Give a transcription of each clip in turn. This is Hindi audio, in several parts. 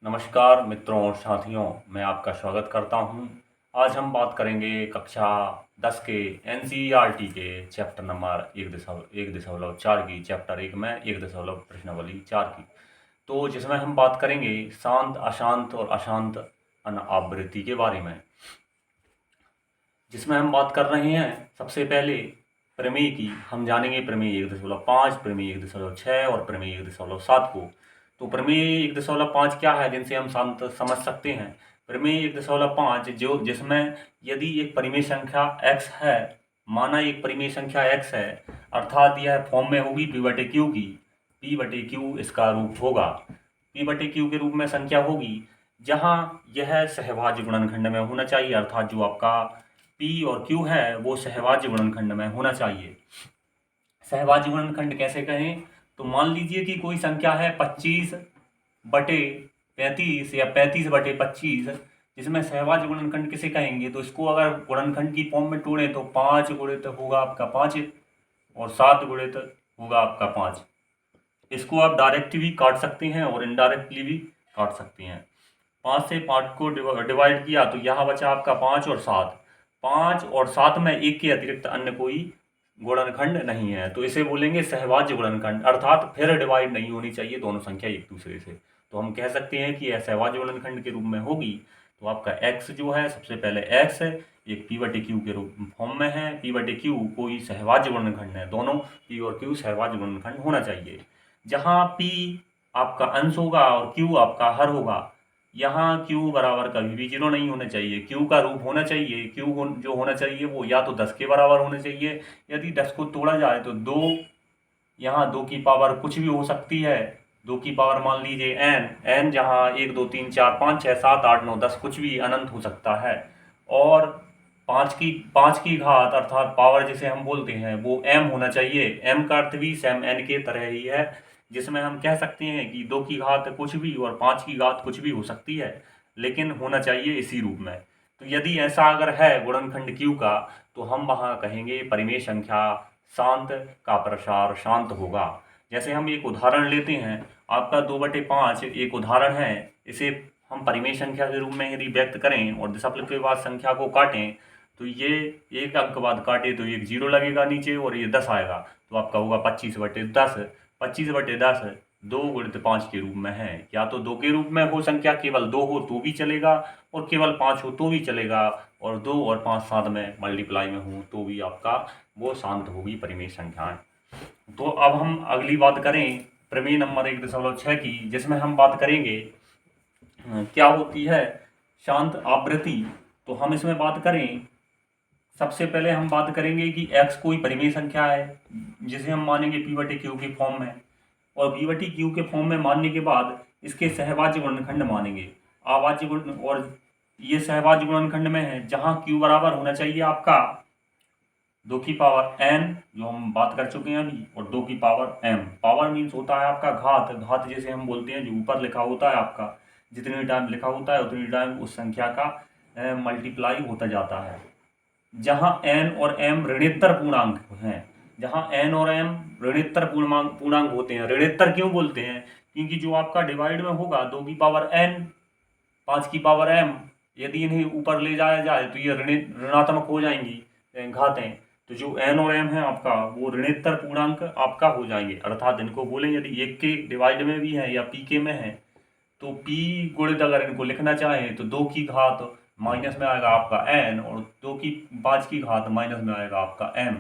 नमस्कार मित्रों और साथियों, मैं आपका स्वागत करता हूं। आज हम बात करेंगे कक्षा 10 के एनसीईआरटी के चैप्टर नंबर 1.4 की, चैप्टर 1 में 1 प्रश्नावली 4 की। तो जिसमें हम बात करेंगे शांत, अशांत और अशांत आवृत्ति के बारे में, जिसमें हम बात कर रहे हैं सबसे पहले प्रमेय की। हम जानेंगे प्रमेय 1.5, प्रमेय 1.6 और प्रमेय 1.7 को। तो प्रमेय 1.5 क्या है जिनसे हम शांत समझ सकते हैं। प्रमेय 1.5 जिसमें यदि एक परिमेय संख्या x है, माना एक परिमेय संख्या x है, अर्थात यह फॉर्म में होगी p/q की। p/q इसका रूप होगा, p/q के रूप में संख्या होगी, जहां यह सहभाज्य गुणनखंड में होना चाहिए, अर्थात जो आपका p और q है वो सहभाज्य गुणनखंड में होना चाहिए। सहभाज्य गुणनखंड कैसे कहें, तो मान लीजिए कि कोई संख्या है 25/35 या 35/25, जिसमें सहभाज्य गुणनखंड किसे कहेंगे। तो इसको अगर गुणनखंड की फॉर्म में तोड़ें तो 5 गुणित होगा आपका 5 और 7 गुणित होगा आपका 5। इसको आप डायरेक्ट भी काट सकते हैं और इनडायरेक्टली भी काट सकते हैं। 5 से 5 को डिवाइड किया तो यहाँ बचा आपका 5 और 7। 5 और 7 में एक के अतिरिक्त अन्य कोई गुणनखंड नहीं है, तो इसे बोलेंगे सहभाज्य गुणनखंड, अर्थात फिर डिवाइड नहीं होनी चाहिए दोनों संख्या एक दूसरे से। तो हम कह सकते हैं कि यह सहभाज्य गुणनखंड के रूप में होगी। तो आपका x जो है, सबसे पहले x एक p/q के रूप फॉर्म में है। p/q कोई सहभाज्य गुणनखंड है, दोनों p और q सहभाज्य गुणनखंड होना चाहिए। जहाँ p आपका अंश होगा और q आपका हर होगा, यहाँ q बराबर कभी भी 0 नहीं होना चाहिए। q का रूप होना चाहिए, q जो होना चाहिए वो या तो 10 के बराबर होना चाहिए। यदि 10 को तोड़ा जाए तो 2, यहाँ 2 की पावर कुछ भी हो सकती है। 2 की पावर मान लीजिए n जहाँ 1 2 3 4 5 6 7 8 9 10 कुछ भी अनंत हो सकता है। और 5 की घात अर्थात पावर जिसे हम बोलते हैं वो m होना चाहिए। m का अर्थ भी सेम n के तरह ही है, जिसमें हम कह सकते हैं कि 2 की घात कुछ भी और 5 की घात कुछ भी हो सकती है, लेकिन होना चाहिए इसी रूप में। तो यदि ऐसा अगर है गुणनखंड q का, तो हम वहाँ कहेंगे परिमेय संख्या शांत का प्रसार शांत होगा। जैसे हम एक उदाहरण लेते हैं, आपका 2/5 एक उदाहरण है। इसे हम परिमेय संख्या के रूप में यदि व्यक्त करें और दशमलव के बाद संख्या को काटें, तो ये एक अंक बाद काटे तो एक 0 लगेगा नीचे और ये 10 आएगा। तो आपका होगा 25/10। 25/10 2 गुणित 5 के रूप में है। या तो 2 के रूप में हो संख्या, केवल 2 हो तो भी चलेगा, और केवल 5 हो तो भी चलेगा, और 2 और 5 साथ में मल्टीप्लाई में हो तो भी आपका वो शांत होगी परिमेय संख्याएं। तो अब हम अगली बात करें प्रमेय नंबर 1.6 की, जिसमें हम बात करेंगे क्या होती है शांत आवृत्ति। तो हम इसमें बात करें, सबसे पहले हम बात करेंगे कि x कोई परिमेय संख्या है जिसे हम मानेंगे p/q के फॉर्म में, और p/q के फॉर्म में मानने के बाद इसके सहभाज्य गुणनखंड मानेंगे। अभाज्य गुण, और ये सहभाज्य गुणनखंड में है जहां q बराबर होना चाहिए आपका 2 की पावर n, जो हम बात कर चुके हैं अभी, और 2 की पावर m। पावर मीन्स होता है आपका घात, घात जैसे हम बोलते हैं, जो ऊपर लिखा होता है आपका, जितनी टाइम लिखा होता है उतनी टाइम उस संख्या का मल्टीप्लाई होता जाता है। जहां n और m ऋणोत्तर पूर्णांक हैं, जहां n और m ऋणोत्तर पूर्णांक होते हैं। ऋणोत्तर क्यों बोलते हैं, क्योंकि जो आपका डिवाइड में होगा 2 की पावर n 5 की पावर m, यदि इन्हें ऊपर ले जाया जाए तो ये ऋणात्मक हो जाएंगी घातें। तो जो n और m है आपका वो ऋणोत्तर पूर्णांक आपका हो जाएंगे, अर्थात इनको बोलें यदि 1 के डिवाइड में भी है या pk में है तो p गुणित अगर इनको लिखना चाहें तो 2 की घात माइनस में आएगा आपका n, और 5 की घात माइनस में आएगा आपका m।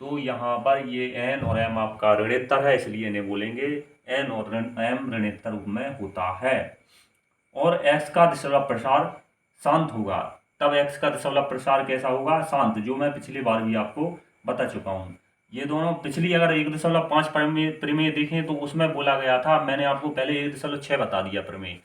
तो यहाँ पर ये n और m आपका ऋणोत्तर है, इसलिए इन्हें बोलेंगे n और m ऋणोत्तर रूप में होता है। और x का दशमलव प्रसार शांत होगा। तब x का दशमलव प्रसार कैसा होगा, शांत, जो मैं पिछली बार भी आपको बता चुका हूँ। ये दोनों पिछली अगर 1.5 प्रमेय देखें तो उसमें बोला गया था, मैंने आपको पहले 1.6 बता दिया प्रमेय।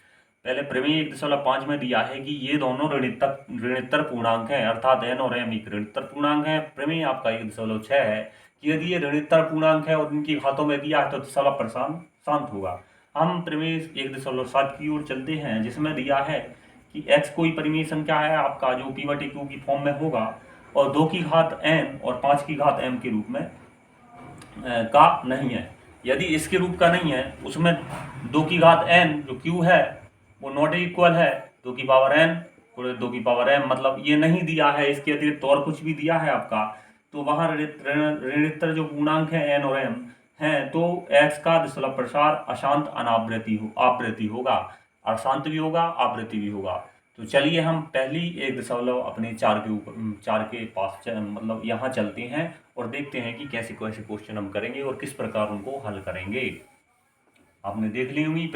पहले प्रमेय 1.5 में दिया है कि ये दोनों ऋणोत्तर पूर्णांक हैं, अर्थात n और m एक ऋणोत्तर पूर्णांक है। प्रमेय आपका 1.6 है कि यदि ये ऋणोत्तर पूर्णांक है और इनकी घातों में दिया है तो दशमलव प्रसार शांत होगा। हम प्रमेय 1.7 की ओर चलते हैं, जिसमें दिया है कि x कोई परिमेय संख्या है आपका जो p/q की फॉर्म में होगा, और 2 की घात n और 5 की घात m के रूप में का नहीं है। यदि इसके रूप का नहीं है, उसमें 2 की घात n जो q है वो नॉट इक्वल है 2 की पावर n गुणे 2 की पावर m, मतलब ये नहीं दिया है, इसके अतिरिक्त और कुछ भी दिया है आपका, तो वहाँ ऋणोत्तर जो पूर्णांक है n और m हैं, तो x का दशमलव प्रसार अशांत आवृत्ति होगा, अशांत भी होगा, आवृत्ति भी होगा। तो चलिए हम पहली एक दशमलव अपने चार के पास मतलब यहाँ चलते हैं और देखते हैं कि कैसे कैसे क्वेश्चन हम करेंगे और किस प्रकार उनको हल करेंगे। आपने देख ली होंगी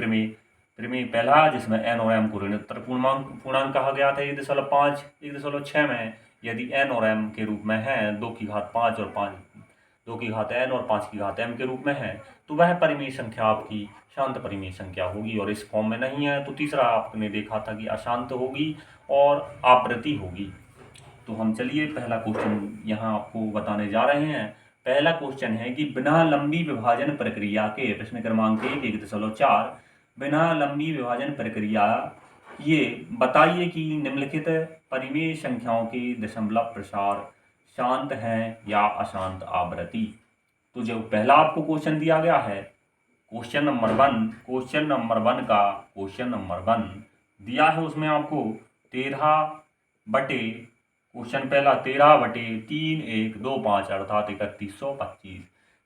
प्रमेय पहला, जिसमें n और m को ऋणोत्तर पूर्णांक कहा गया था 1.5 1.6 में। यदि n और m के रूप में है 2 की घात 5 और 2 की घात n और 5 की घात m के रूप में है, तो वह परिमेय संख्या आपकी शांत परिमेय संख्या होगी। और इस फॉर्म में नहीं है तो तीसरा आपने देखा था कि अशांत होगी और आवृत्ति होगी। तो हम चलिए पहला क्वेश्चन यहाँ आपको बताने जा रहे हैं। पहला क्वेश्चन है कि बिना लंबी विभाजन प्रक्रिया के, प्रश्न क्रमांक 1.4, बिना लंबी विभाजन प्रक्रिया ये बताइए कि निम्नलिखित परिमेय संख्याओं के दशमलव प्रसार शांत हैं या अशांत आवृत्ति। तो जो पहला आपको क्वेश्चन दिया गया है, क्वेश्चन नंबर वन दिया है, उसमें आपको 13/3 अर्थात 3125।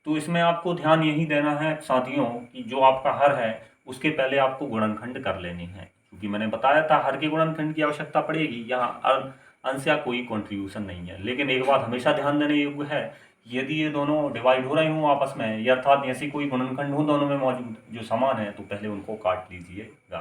तो इसमें आपको ध्यान यही देना है साथियों कि जो आपका हर है उसके पहले आपको गुणनखंड कर लेने हैं, क्योंकि मैंने बताया था हर के गुणनखंड की आवश्यकता पड़ेगी। यहाँ अंश या कोई कॉन्ट्रीब्यूशन नहीं है। लेकिन एक बात हमेशा ध्यान देने योग्य है, यदि ये दोनों डिवाइड हो रहे हों आपस में, या अर्थात ऐसे कोई गुणनखंड हो दोनों में मौजूद जो समान है, तो पहले उनको काट लीजिएगा।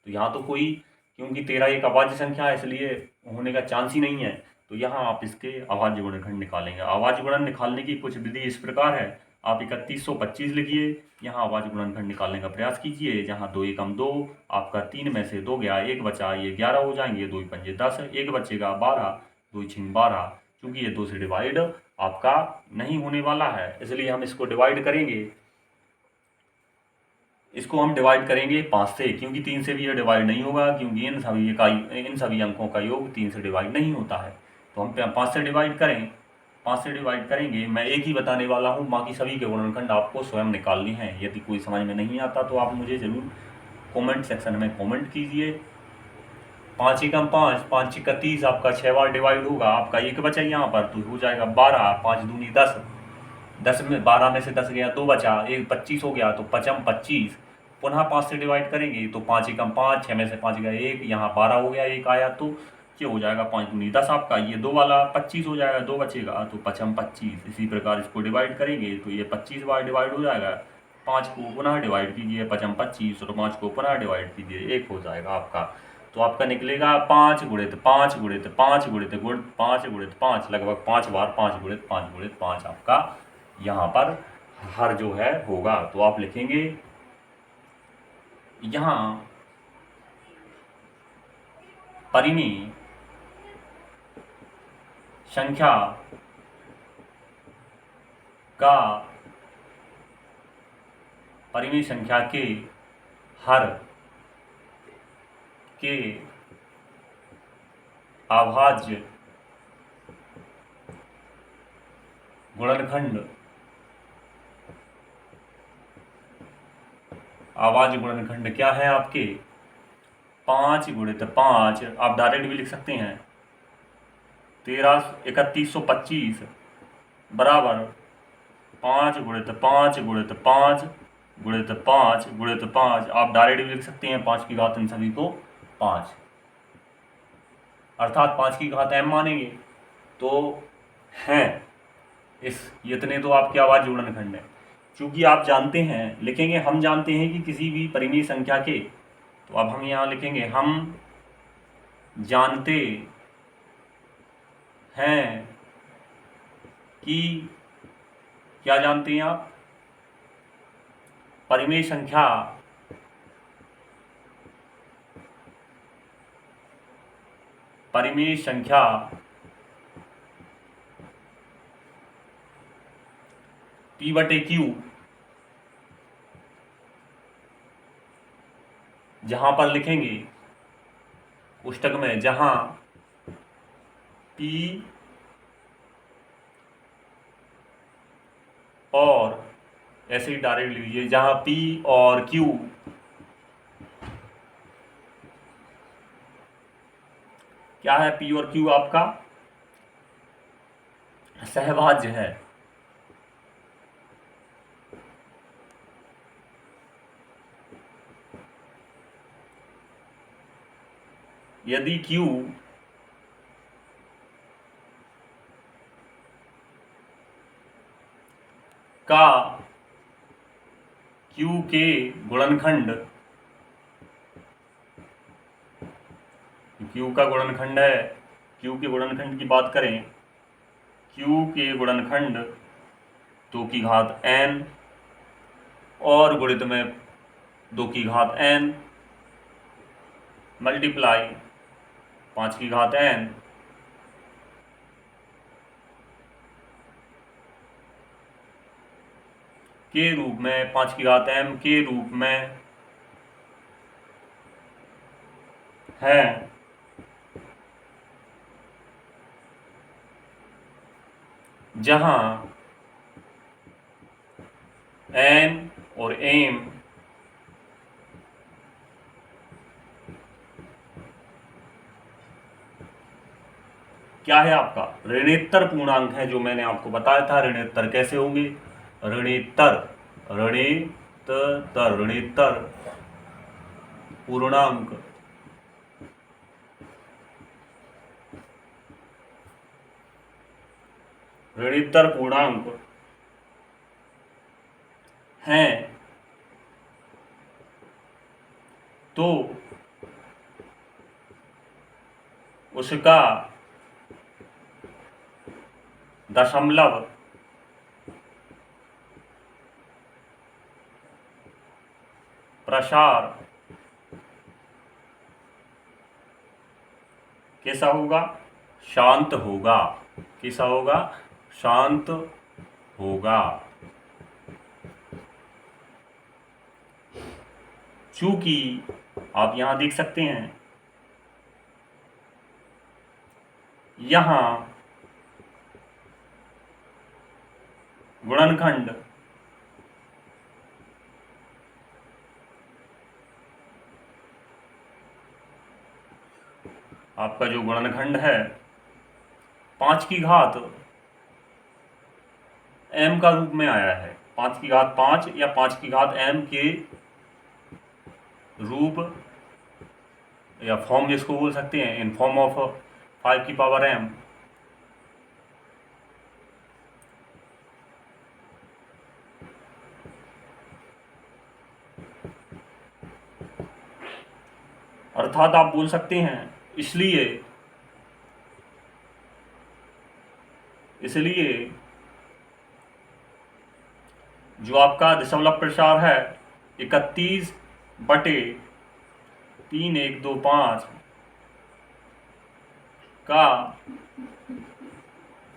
तो यहाँ तो कोई, क्योंकि 13 एक अभाज्य संख्या है इसलिए होने का चांस ही नहीं है, तो यहाँ आप इसके अभाज्य गुणनखंड निकालेंगे। अभाज्य गुणन निकालने की कुछ विधि इस प्रकार है, आप 3125 लिखिए, यहाँ अभाज्य गुणनखंड निकालने का प्रयास कीजिए। जहाँ 2 एकम 2, आपका 3 में से 2 गया, 1 बचा, ये 11 हो जाएंगे, 2 पंजे 10, 1 बचेगा 12, 2 छिंग 12। चूंकि ये 2 से डिवाइड आपका नहीं होने वाला है, इसलिए हम इसको डिवाइड करेंगे। इसको हम डिवाइड करेंगे 5 से, क्योंकि 3 से भी ये डिवाइड नहीं होगा, क्योंकि इन सभी अंकों का योग 3 से डिवाइड नहीं होता है। तो हम 5 से डिवाइड करें, 5 से डिवाइड करेंगे। मैं एक ही बताने वाला हूँ, बाकी सभी के गुणनखंड आपको स्वयं निकालने हैं। यदि कोई समझ में नहीं आता तो आप मुझे ज़रूर कमेंट सेक्शन में कमेंट कीजिए। 5 एकम 5, 5 छिक्का 30, आपका 6 बार डिवाइड होगा, आपका 1 बचा यहाँ पर, तो हो जाएगा 12, 5 दूनी 10, 10 में 12 में से 10 गया, 2 बचा, 1 25 हो गया, तो पचम 25। पुनः 5 से डिवाइड करेंगे तो 5 एकम 5, 6 में से 5 गया 1, यहाँ 12 हो गया, 1 आया, तो ये हो जाएगा 5 दूनी 10, आपका ये 2 वाला 25 हो जाएगा, 2 बचेगा, तो पचम 25। इसी प्रकार इसको डिवाइड करेंगे तो ये 25 बार डिवाइड हो जाएगा। 5 को पुनः डिवाइड कीजिए, पचम 25, और 5 को पुनः डिवाइड कीजिए, 1 हो जाएगा आपका। तो आपका निकलेगा 5 गुणित 5 गुणित 5 गुणित 5 गुणित 5, लगभग 5 बार 5 गुणित 5 गुणित 5 आपका यहाँ पर हर जो है होगा। तो आप लिखेंगे यहाँ परिमेय संख्या के हर के अभाज्य गुणनखंड क्या है आपके? 5 गुणित 5, आप डायरेक्ट भी लिख सकते हैं, 3125 बराबर 5 गुणित 5 गुणित 5 गुणित 5 गुणित 5, आप डायरेक्ट भी लिख सकते हैं 5 की घात इन सभी को 5, अर्थात 5 की घात m मानेंगे तो हैं इतने तो आपके अभाज्य गुणनखंड है। चूंकि आप जानते हैं, लिखेंगे हम जानते हैं कि किसी भी परिमेय संख्या के, तो अब हम यहाँ लिखेंगे हम जानते हैं कि, क्या जानते हैं आप? परिमेय संख्या P/Q, जहां पर लिखेंगे पुस्तक में, जहां P और ऐसे ही डायरेक्ट लिख लीजिए, जहाँ P और Q क्या है, P और Q आपका सहभाज्य है। यदि Q का Q के गुणनखंड, Q का गुणनखंड है, Q के गुणनखंड की बात करें, Q के गुणनखंड 2 की घात n और गुणित में 2 की घात n मल्टीप्लाई 5 की घात n के रूप में, 5 की घात m के रूप में है, जहां n और m क्या है आपका ऋणोत्तर पूर्णांक है। जो मैंने आपको बताया था ऋणोत्तर कैसे होंगे, ऋणोत्तर पूर्णांक ऋणोत्तर पूर्णांक हैं तो उसका दशमलव प्रसार कैसा होगा, शांत होगा। कैसा होगा, शांत होगा। चूंकि आप यहां देख सकते हैं, यहां गुणनखंड आपका जो गुणनखंड है 5 की घात m का रूप में आया है, 5 की घात 5 या 5 की घात m के रूप या फॉर्म जिसको बोल सकते हैं, इन फॉर्म ऑफ 5 की पावर m। अर्थात आप बोल सकते हैं, इसलिए जो आपका दशमलव प्रसार है 31/3125 का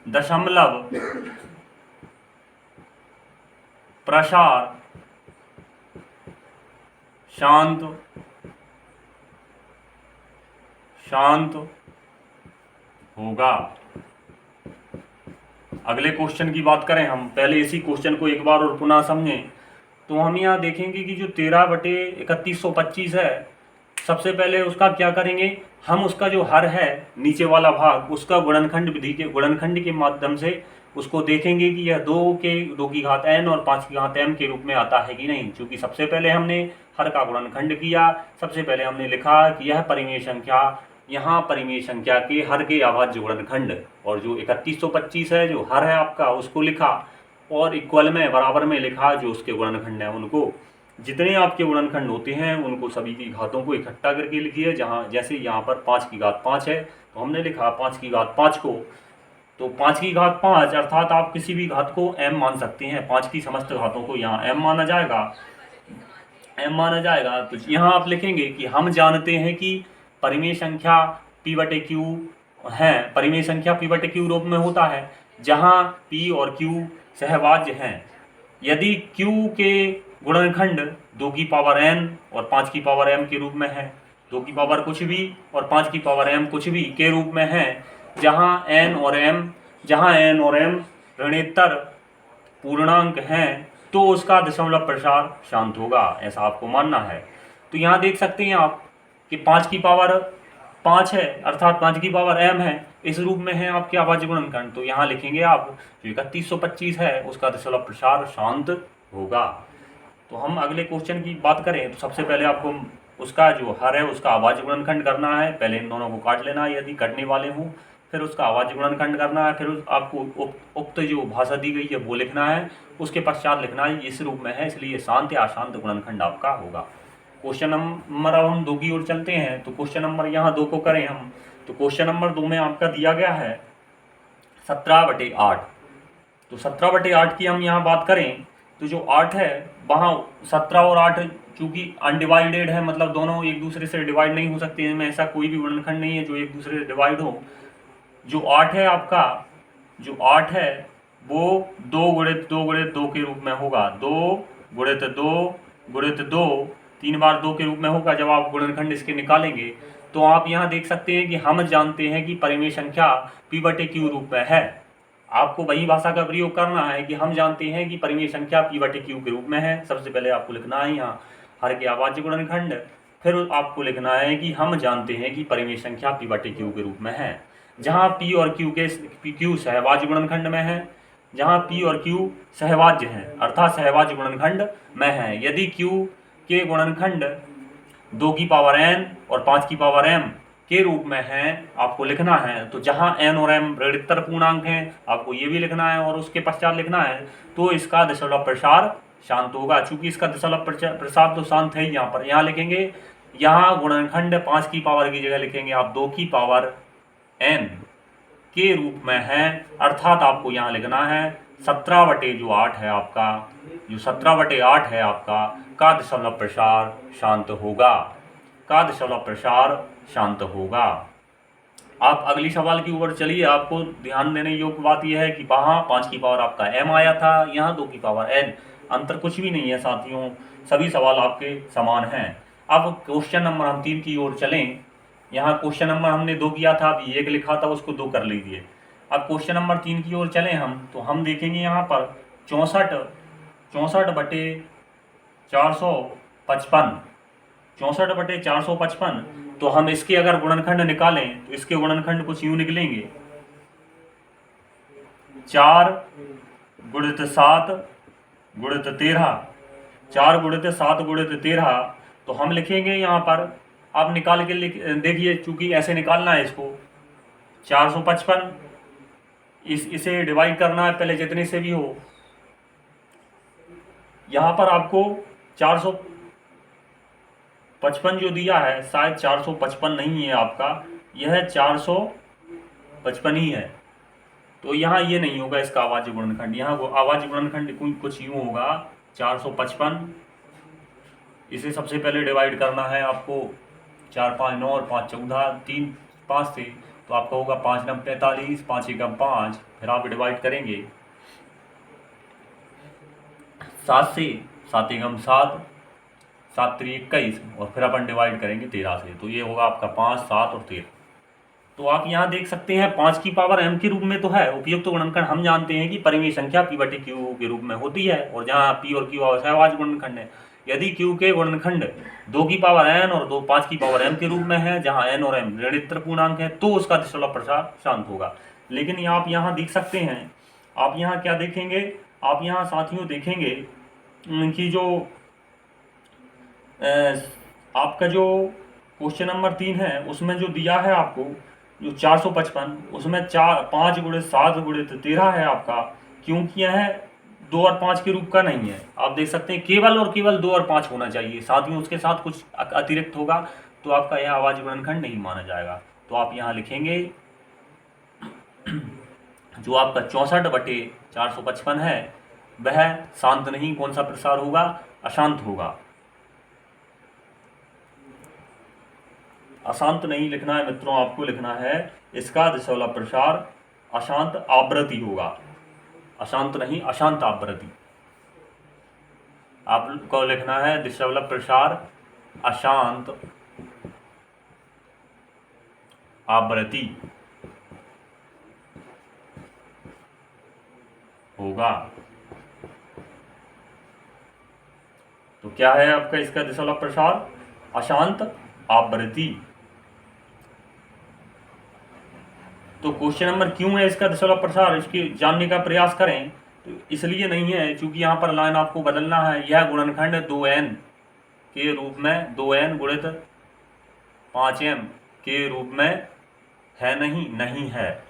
दशमलव प्रसार शांत होगा। अगले क्वेश्चन की बात करें हम, पहले इसी क्वेश्चन को एक बार और पुनः समझें, तो हम यहाँ देखेंगे कि जो 13/3125 है, सबसे पहले उसका क्या करेंगे, हम उसका जो हर है नीचे वाला भाग, उसका गुणनखंड विधि के गुणनखंड के माध्यम से उसको देखेंगे कि यह 2 की घात n और 5 की घात m के रूप में आता है कि नहीं। क्योंकि सबसे पहले हमने हर का गुणनखंड किया, सबसे पहले हमने लिखा कि यह परिमेय संख्या, यहाँ परिमेय संख्या के हर के अभाज्य गुणनखंड, और जो 3125 है जो हर है आपका उसको लिखा, और इक्वल में बराबर में लिखा जो उसके गुणनखंड है उनको। जितने आपके गुणनखंड होते हैं उनको सभी की घातों को इकट्ठा करके लिखिए। जहाँ जैसे यहाँ पर 5 की घात 5 है तो हमने लिखा 5 की घात 5 को, तो 5 की घात 5 अर्थात आप किसी भी घात को m मान सकते हैं, 5 की समस्त घातों को यहाँ m माना जाएगा। तो यहाँ आप लिखेंगे कि हम जानते हैं कि परिमेय संख्या p/q है, परिमेय संख्या p/q रूप में होता है, जहाँ p और q सहभाज्य हैं। यदि q के गुणनखंड 2 की पावर n और 5 की पावर m के रूप में है, 2 की पावर कुछ भी और 5 की पावर m कुछ भी के रूप में है, जहाँ n और m ऋणोत्तर पूर्णांक हैं, तो उसका दशमलव प्रसार शांत होगा, ऐसा आपको मानना है। तो यहाँ देख सकते हैं आप कि 5 की पावर 5 है, अर्थात 5 की पावर m है, इस रूप में है आपके अभाज्य गुणनखंड। तो यहाँ लिखेंगे आप जो 3125 है उसका दशमलव प्रसार शांत होगा। तो हम अगले क्वेश्चन की बात करें तो सबसे पहले आपको उसका जो हर है उसका अभाज्य गुणनखंड करना है। पहले इन दोनों को काट लेना है यदि कटने वाले हों, फिर उसका अभाज्य गुणनखंड करना है, फिर आपको उक्त जो भाषा दी गई है वो लिखना है, उसके पश्चात लिखना है इस रूप में है, इसलिए शांत या अशांत गुणनखंड आपका होगा। क्वेश्चन नंबर अब हम 2 की ओर चलते हैं। तो क्वेश्चन नंबर यहाँ 2 को करें हम, तो क्वेश्चन नंबर 2 में आपका दिया गया है 17/8। तो 17/8 की हम यहाँ बात करें तो जो 8 है वहाँ 17 और 8 चूँकि अनडिवाइडेड है, मतलब दोनों एक दूसरे से डिवाइड नहीं हो सकते, इनमें ऐसा कोई भी गुणनखंड नहीं है जो एक दूसरे से डिवाइड हो। जो 8 है आपका, जो 8 है वो 2 गुणित 2 गुणित 2 के रूप में होगा, 2 गुणित 2 गुणित 2, 3 बार 2 के रूप में होगा। जब आप गुणनखंड इसके निकालेंगे तो आप यहाँ देख सकते हैं कि हम जानते हैं कि परिमेय संख्या p/q रूप में है। आपको वही भाषा का प्रयोग करना है कि हम जानते हैं कि परिमेय संख्या p/q के रूप में है। सबसे पहले आपको लिखना है यहाँ हर के अभाज्य गुणनखंड, फिर आपको लिखना है कि हम जानते हैं कि परिमेय संख्या p/q के रूप में है। जहाँ p और q सहभाज्य गुणनखंड में है, जहाँ p और q सहभाज्य हैं अर्थात सहभाज्य गुणनखंड में है। यदि q के गुणनखंड 2 की पावर n और 5 की पावर m के रूप में है आपको लिखना है, तो जहां n और m ऋणोत्तर पूर्णांक हैं आपको ये भी लिखना है और उसके पश्चात लिखना है, तो इसका दशमलव प्रसार शांत होगा। चूंकि इसका दशमलव प्रसार तो शांत है, यहाँ पर यहाँ लिखेंगे, यहाँ गुणनखंड 5 की पावर की जगह लिखेंगे आप 2 की पावर n के रूप में है, अर्थात आपको यहाँ लिखना है 17/8 है आपका, जो 17/8 है आपका का दशमलव प्रसार शांत होगा, का दशमलव प्रसार शांत होगा। आप अगली सवाल की ओर चलिए। आपको ध्यान देने योग्य बात यह है कि वहाँ 5 की पावर आपका m आया था, यहाँ 2 की पावर n, अंतर कुछ भी नहीं है साथियों, सभी सवाल आपके समान हैं। अब क्वेश्चन नंबर हम 3 की ओर चलें। यहाँ क्वेश्चन नंबर हमने 2 किया था, अभी 1 लिखा था उसको 2 कर लीजिए। अब क्वेश्चन नंबर 3 की ओर चलें हम, तो हम देखेंगे यहाँ पर 64/455, 64/455। तो हम इसके अगर गुणनखंड निकालें तो इसके गुणनखंड कुछ यूं निकलेंगे, 4 गुणित 7 गुणित 13, 4 गुणित 7 गुणित 13। तो हम लिखेंगे यहाँ पर, आप निकाल के देखिए, चूंकि ऐसे निकालना है इसको 455, इसे डिवाइड करना है पहले जितने से भी हो। यहाँ पर आपको 455 जो दिया है शायद 455 नहीं है आपका, यह 455 ही है। तो यहाँ ये नहीं होगा इसका अभाज्य गुणनखंड, यहाँ अभाज्य गुणनखंड कुछ यूँ होगा 455, इसे सबसे पहले डिवाइड करना है आपको 4 5 9 और 5 14, 3 5 से, तो आपका होगा 5 9 45, 5 1 5, फिर आप डिवाइड करेंगे 7 से, 7 1 7, 7 3 21, और फिर अपन डिवाइड करेंगे 13 से, तो ये होगा आपका 5 7 और 13। तो आप यहाँ देख सकते हैं 5 की पावर m के रूप में तो है, उपयुक्त गुणनखंड हम जानते हैं कि परिमेय संख्या p/q के रूप में होती है, और जहाँ p और q सहभाज्य गुणनखंड है। यदि q के गुणनखंड 2 की पावर n और 5 की पावर m के रूप में है, जहाँ n और m ऋणोत्तर पूर्णांक है, तो उसका दशमलव प्रसार शांत होगा। लेकिन आप यहाँ देख सकते हैं, आप यहाँ क्या देखेंगे, आप यहाँ साथियों देखेंगे कि जो आपका जो क्वेश्चन नंबर 3 है उसमें जो दिया है आपको जो 455, उसमें 5 गुणित 7 गुणित 13 है आपका, क्योंकि यह 2 और 5 के रूप का नहीं है। आप देख सकते हैं केवल और केवल 2 और 5 होना चाहिए, साथ में उसके साथ कुछ अतिरिक्त होगा तो आपका यह अभाज्य गुणनखंड नहीं माना जाएगा। तो आप यहाँ लिखेंगे जो आपका 64/455 है वह शांत नहीं, कौन सा प्रसार होगा, अशांत होगा। अशांत नहीं लिखना है मित्रों, आपको लिखना है इसका दशमलव प्रसार अशांत आवृत्ति होगा, अशांत नहीं अशांत आवृत्ति। आपको लिखना है दशमलव प्रसार अशांत आवृत्ति होगा। तो क्या है आपका इसका दिशा वाला प्रसार? अशांत आवृत्ति। तो क्वेश्चन नंबर क्यों है इसका दिशा वाला प्रसार, इसके जानने का प्रयास करें। तो इसलिए नहीं है क्योंकि यहाँ पर लाइन आपको बदलना है। यह गुणनखंड 2n के रूप में 2n गुणित 5m के रूप में है नहीं है,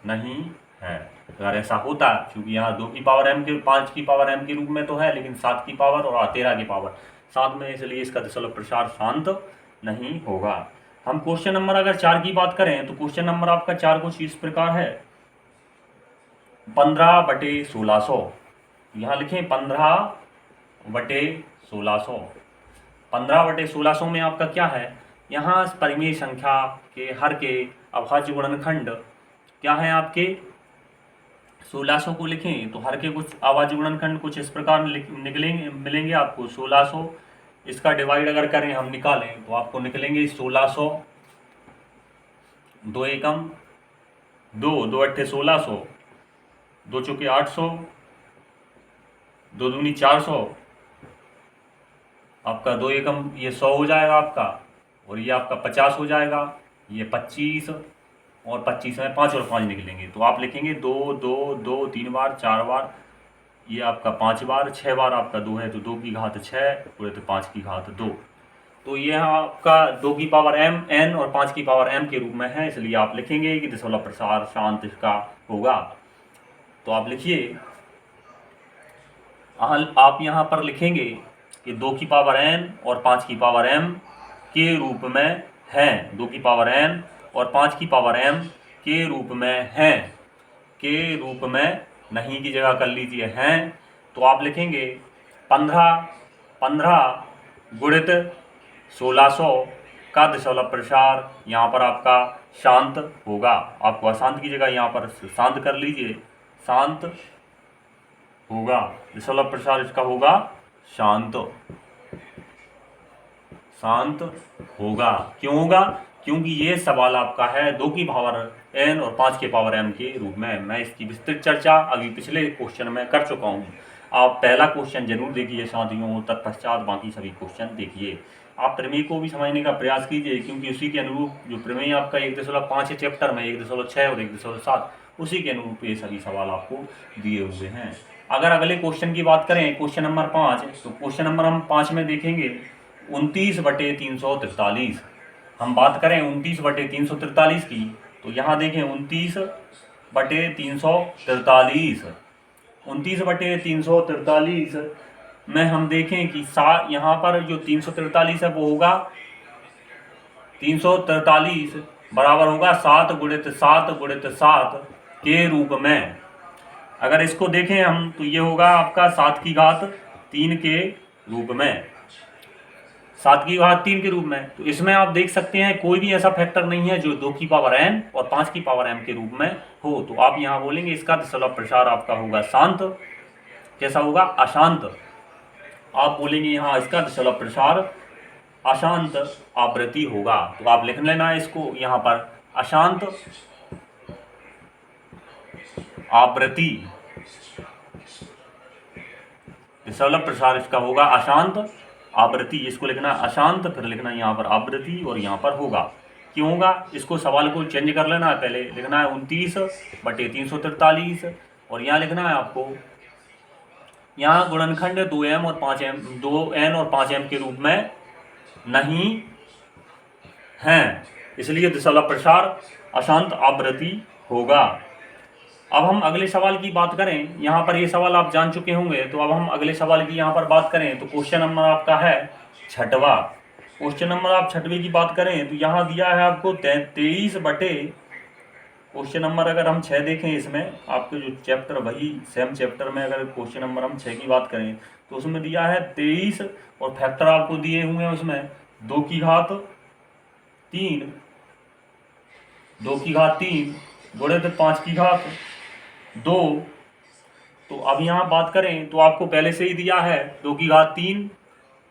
नहीं है। अगर ऐसा होता, क्योंकि यहाँ 2 की पावर m के 5 की पावर m के रूप में तो है, लेकिन 7 की पावर और 13 की पावर 7 में, इसलिए इसका दिशा प्रसार शांत नहीं होगा। हम क्वेश्चन नंबर अगर 4 की बात करें तो क्वेश्चन नंबर आपका 4 कुछ इस प्रकार है, 15/1600। यहाँ लिखें 15/1600। 15/1600 में आपका क्या है, यहाँ परिमेय संख्या के हर के अभाज्य गुणनखंड क्या है आपके 1600 को लिखें तो हर के कुछ अभाज्य गुणनखंड कुछ इस प्रकार निकलेंगे, मिलेंगे आपको 1600। इसका डिवाइड अगर करें हम निकालें तो आपको निकलेंगे 1600, 2 एकम 2, 2 अट्ठे 1600, 2 चौके 800, 2 दूनी 400, आपका 2 एकम ये 100 हो जाएगा आपका, और ये आपका 50 हो जाएगा, ये 25 और 25 में 5 और 5 निकलेंगे। तो आप लिखेंगे 2 2 2 3 बार 4 बार, ये आपका 5 बार, 6 बार आपका 2 है तो 2 की घात 6 पूरे तो 5 की घात 2। तो ये आपका 2 की पावर m n और 5 की पावर m के रूप में है, इसलिए आप लिखेंगे कि दिशा वाला प्रसार शांत इसका होगा। तो आप लिखिए, आप यहाँ पर लिखेंगे कि 2 की पावर n और 5 की पावर m के रूप में हैं, 2 की पावर n और 5 की पावर m के रूप में हैं, के रूप में नहीं की जगह कर लीजिए हैं। तो आप लिखेंगे 15 गुणित 1600 का दिशा वाला प्रसार यहाँ पर आपका शांत होगा। आपको अशांत की जगह यहाँ पर शांत कर लीजिए, शांत होगा, दिशा वाला प्रसार इसका होगा शांत, शांत होगा। क्यों होगा? क्योंकि ये सवाल आपका है 2 की पावर n और 5 के पावर m के रूप में। मैं इसकी विस्तृत चर्चा अभी पिछले क्वेश्चन में कर चुका हूँ। आप पहला क्वेश्चन जरूर देखिए साथियों, तत्पश्चात बाकी सभी क्वेश्चन देखिए। आप प्रमेय को भी समझने का प्रयास कीजिए, क्योंकि उसी के अनुरूप जो प्रमेय आपका 1.5 चैप्टर में 1.6 और 1.7 उसी के अनुरूप ये सभी सवाल आपको दिए हुए हैं। अगर अगले क्वेश्चन की बात करें, क्वेश्चन नंबर 5, तो क्वेश्चन नंबर हम 5 में देखेंगे 29/343। हम बात करें 29/343 की, तो यहाँ देखें 29/343, 29/343 में हम देखें कि यहाँ पर जो 343 है वो होगा 343 बराबर होगा 7 गुणित 7 गुणित 7 के रूप में। अगर इसको देखें हम तो ये होगा आपका 7 की घात 3 के रूप में, 7 की घात 3 के रूप में। तो इसमें आप देख सकते हैं कोई भी ऐसा फैक्टर नहीं है जो 2 की पावर n और 5 की पावर m के रूप में हो। तो आप यहाँ बोलेंगे इसका दिशा वाला प्रसार आपका होगा शांत। कैसा होगा? अशांत। आप बोलेंगे यहाँ इसका दिशा वाला प्रसार अशांत आवृत्ति होगा। तो आप लिख लेना है इसको यहाँ पर, अशांत आवृत्ति, दिशा वाला प्रसार इसका होगा अशांत आवृत्ति। इसको लिखना अशांत, फिर लिखना यहाँ पर आवृत्ति और यहाँ पर होगा। क्यों होगा? इसको सवाल को चेंज कर लेना है, पहले लिखना है 29/343 और यहाँ लिखना है आपको, यहाँ गुणनखंड 2n और 5m के रूप में नहीं हैं, इसलिए दिशा वाला प्रसार अशांत आवृत्ति होगा। अब हम अगले सवाल की बात करें, यहाँ पर ये सवाल आप जान चुके होंगे, तो अब हम अगले सवाल की यहाँ पर बात करें तो क्वेश्चन नंबर आपका है 6वां। क्वेश्चन नंबर आप 6वें की बात करें तो यहाँ दिया है आपको 23 बटे, क्वेश्चन नंबर अगर हम 6 देखें इसमें आपके जो चैप्टर वही सेम चैप्टर में अगर क्वेश्चन नंबर हम 6 की बात करें तो उसमें दिया है 23 और फैक्टर आपको दिए हुए हैं उसमें 2 की घात 3, 2 की घात 3 गुणित 5 की घात 2। तो अब यहाँ बात करें तो आपको पहले से ही दिया है 2 की घात 3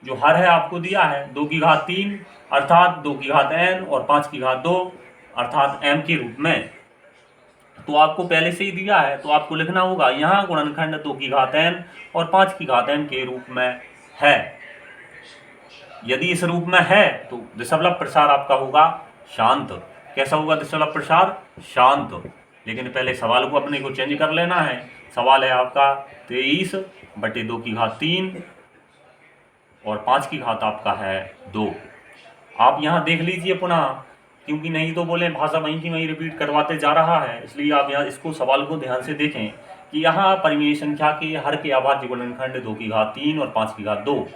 जो हर है आपको दिया है 2 की घात 3 अर्थात 2 की घात n और 5 की घात 2 अर्थात m के रूप में। तो आपको पहले से ही दिया है, तो आपको लिखना होगा यहाँ गुणनखंड 2 की घात n और 5 की घात m के रूप में है। यदि इस रूप में है तो दशमलव प्रसार आपका होगा शांत। कैसा होगा दशमलव प्रसार? शांत। लेकिन पहले सवाल को अपने को चेंज कर लेना है। सवाल है आपका 23/2 की घात 3 और 5 की घात आपका है 2। आप यहाँ देख लीजिए पुनः, क्योंकि नहीं तो बोले भाषा वहीं की वहीं रिपीट करवाते जा रहा है, इसलिए आप यहाँ इसको सवाल को ध्यान से देखें कि यहाँ परिमेय संख्या के हर के अभाज्य गुणनखंड 2 की घात 3 और 5 की घात 2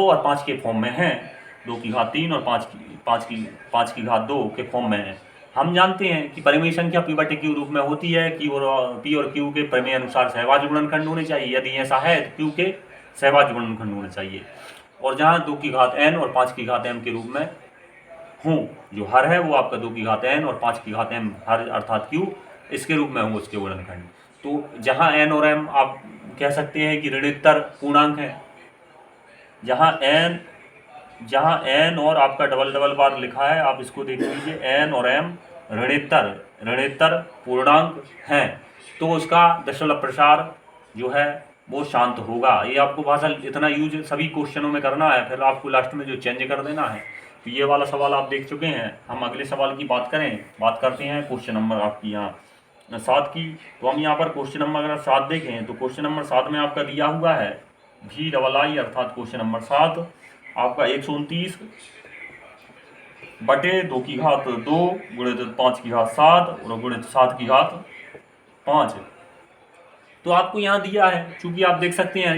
और 5 के फॉर्म में हैं। 2 की घात 3 और 5 की घात 2 के फॉर्म में है। हम जानते हैं कि परिमेय संख्या P/Q रूप में होती है। P और Q के प्रमेय अनुसार सहभाज्य गुणनखंड होने चाहिए। यदि ऐसा है तो Q के सहभाज्य गुणनखंड होने चाहिए। और जहाँ 2 की घात n और 5 की घात m के रूप में हूँ, जो हर है वो आपका 2 की घात n और 5 की घात m हर अर्थात Q इसके रूप में हो उसके गुणनखंड। तो जहाँ n और m आप कह सकते हैं कि ऋणोत्तर पूर्णांक है। जहाँ n और आपका डबल बार लिखा है, आप इसको देख लीजिए, n और m ऋणोत्तर पूर्णांक हैं, तो उसका दशमलव प्रसार जो है वो शांत होगा। ये आपको भाषा इतना यूज सभी क्वेश्चनों में करना है, फिर आपको लास्ट में जो चेंज कर देना है। तो ये वाला सवाल आप देख चुके हैं। हम अगले सवाल की बात करते हैं क्वेश्चन नंबर आपकी यहाँ 7 की। तो हम यहाँ पर क्वेश्चन नंबर अगर 7 देखें तो क्वेश्चन नंबर 7 में आपका दिया हुआ है VII अर्थात क्वेश्चन नंबर 7 आपका 129 बटे 2 की घात 2 गुणित 5 की घात 7 और गुणित 7 की घात 5। तो आपको यहाँ दिया है, चूंकि आप देख सकते हैं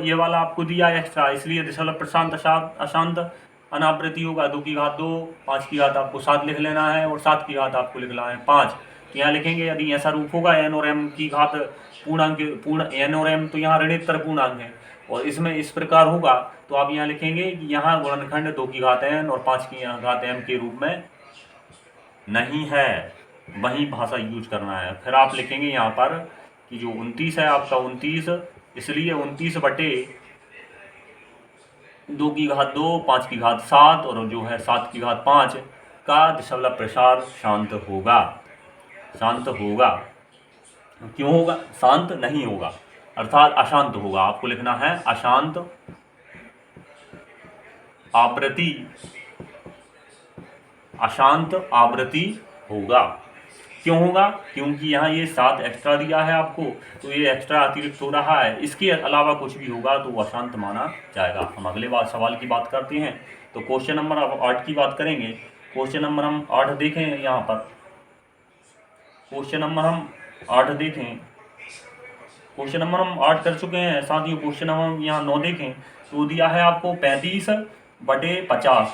ये वाला आपको दिया है एक्स्ट्रा, इसलिए दशमलव प्रशांत अशांत अनावृत्ति होगा। 2 की घात 2, 5 की घात आपको 7 लिख लेना है और 7 की घात आपको लिखना है 5। तो यहाँ लिखेंगे यदि ऐसा रूप होगा n और m की घात पूर्णांक n और m तो यहाँ ऋणोत्तर पूर्णांक है और इसमें इस प्रकार होगा, तो आप यहाँ लिखेंगे कि यहाँ गुणनखंड 2 की घात n और 5 की घात m के रूप में नहीं है। वही भाषा यूज करना है। फिर आप लिखेंगे यहाँ पर कि जो 29 है आपका 29, इसलिए 29 बटे 2 की घात 2, 5 की घात 7 और जो है 7 की घात 5 का दशमलव प्रसार शांत होगा। शांत होगा क्यों होगा? शांत नहीं होगा अर्थात अशांत होगा। आपको लिखना है अशांत आवृत्ति, अशांत आवृत्ति होगा। क्यों होगा? क्योंकि यहाँ ये 7 एक्स्ट्रा दिया है आपको, तो ये एक्स्ट्रा अतिरिक्त हो रहा है। इसके अलावा कुछ भी होगा तो अशांत माना जाएगा। हम अगले सवाल की बात करते हैं। तो क्वेश्चन नंबर 8 की बात करेंगे। क्वेश्चन नंबर हम 8 देखें यहाँ पर। क्वेश्चन नंबर हम 8 देखें, क्वेश्चन नंबर हम 8 कर चुके हैं साथियों। क्वेश्चन नंबर हम यहाँ 9 देखें तो दिया है आपको 35 बटे 50।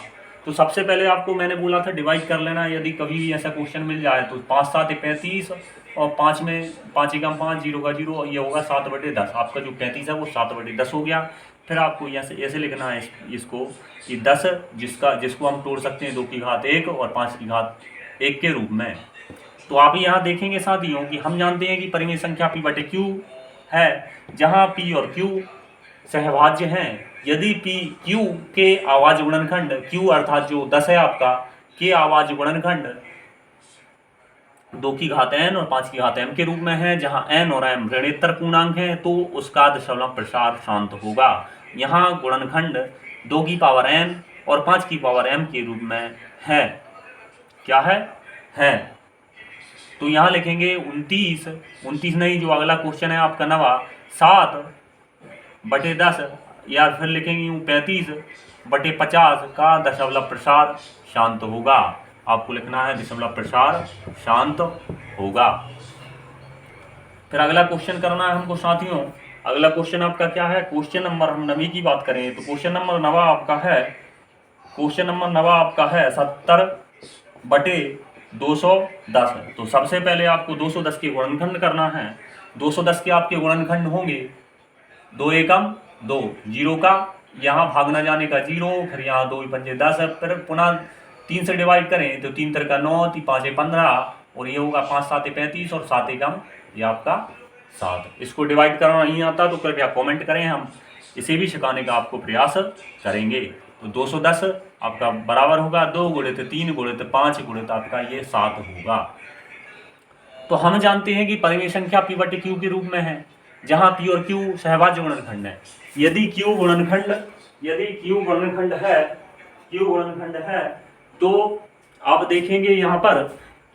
तो सबसे पहले आपको मैंने बोला था डिवाइड कर लेना। यदि कभी भी ऐसा क्वेश्चन मिल जाए तो 5 7 35 और 5 में 5 एकम 5, 0 का 0, ये होगा 7/10। आपका जो 35 है वो 7/10 हो गया। फिर आपको ऐसे लिखना है इसको कि 10 जिसको हम तोड़ सकते हैं 2 की घात 1 और 5 की घात 1 के रूप में। तो आप यहाँ देखेंगे साथियों कि हम जानते हैं कि परिमेय संख्या P/Q है, जहाँ P और Q सहभाज्य हैं। यदि P Q के अभाज्य गुणनखंड Q अर्थात जो 10 है आपका के अभाज्य गुणनखंड 2 की घात n और 5 की घात m के रूप में है, जहाँ n और m ऋणोत्तर पूर्णांक है, तो उसका दशमलव प्रसार शांत होगा। यहाँ गुणनखंड 2 की पावर n और 5 की पावर m के रूप में है। क्या है? तो यहाँ लिखेंगे 29 नहीं, जो अगला क्वेश्चन है आपका 9 7/10, या फिर लिखेंगे 35/50 का दशमलव प्रसार शांत होगा। आपको लिखना है दशमलव प्रसार शांत होगा। फिर अगला क्वेश्चन करना है हमको साथियों। अगला क्वेश्चन आपका क्या है? क्वेश्चन नंबर हम 9 की बात करें तो क्वेश्चन नंबर 9 आपका है 70/210। तो सबसे पहले आपको 210 के गुणनखंड करना है। 210 के आपके गुणनखंड होंगे 2 एकम 2, 0 का यहाँ भागना जाने का 0, फिर यहाँ 2 पंजे 10, फिर पुनः 3 से डिवाइड करें तो 3 3 का 9, 3 5 15 और ये होगा 5 7 35 और 7 एकम ये आपका 7। इसको डिवाइड करना नहीं आता तो कृपया कमेंट करें, हम इसे भी सिखाने का आपको प्रयास करेंगे। तो 210 आपका बराबर होगा 2 गुणित 3 गुणित 5 गुणित आपका ये 7 होगा। तो हम जानते हैं कि परिमेय संख्या p बटे q के रूप में है, जहाँ p और q सहभाज्य गुणनखंड है। यदि q गुणनखंड है तो आप देखेंगे यहाँ पर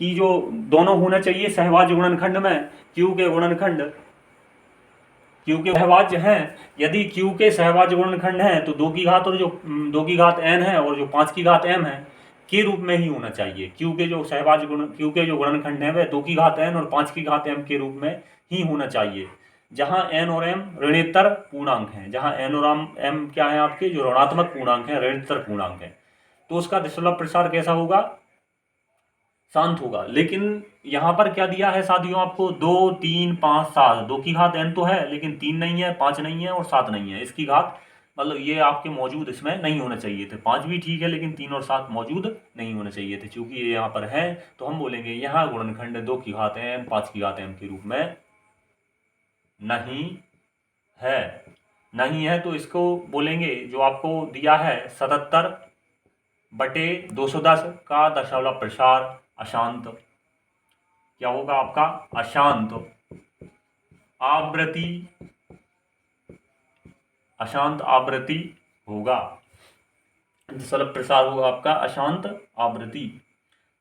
कि जो दोनों होना चाहिए सहभाज्य गुणनखंड में, q के सहभाज्य हैं। यदि q के सहभाज्य गुणनखंड हैं तो 2 की घात और जो 2 की घात n है और जो 5 की घात m है के रूप में ही होना चाहिए। q के जो गुणनखंड है वह 2 की घात n और 5 की घात m के रूप में ही होना चाहिए, जहां n और m ऋणोत्तर पूर्णांक हैं। जहां n और m क्या है आपके, जो ऋणात्मक पूर्णांक है, ऋणोत्तर पूर्णांक है, तो उसका दशमलव प्रसार कैसा होगा, शांत होगा। लेकिन यहाँ पर क्या दिया है साथियों आपको, 2 3 5 7, 2 की घात n तो है लेकिन 3 नहीं है, 5 नहीं है और 7 नहीं है। इसकी घात मतलब ये आपके मौजूद इसमें नहीं होने चाहिए थे। 5 भी ठीक है लेकिन 3 और 7 मौजूद नहीं होने चाहिए थे। चूंकि ये यहाँ पर है तो हम बोलेंगे यहाँ गुणनखंड 2 की घात m 5 की घात m के रूप में नहीं है तो इसको बोलेंगे, जो आपको दिया है 77 बटे 210 का दशमलव प्रसार अशांत। क्या होगा आपका, अशांत आवृत्ति होगा। दशमलव प्रसार होगा आपका अशांत आवृत्ति।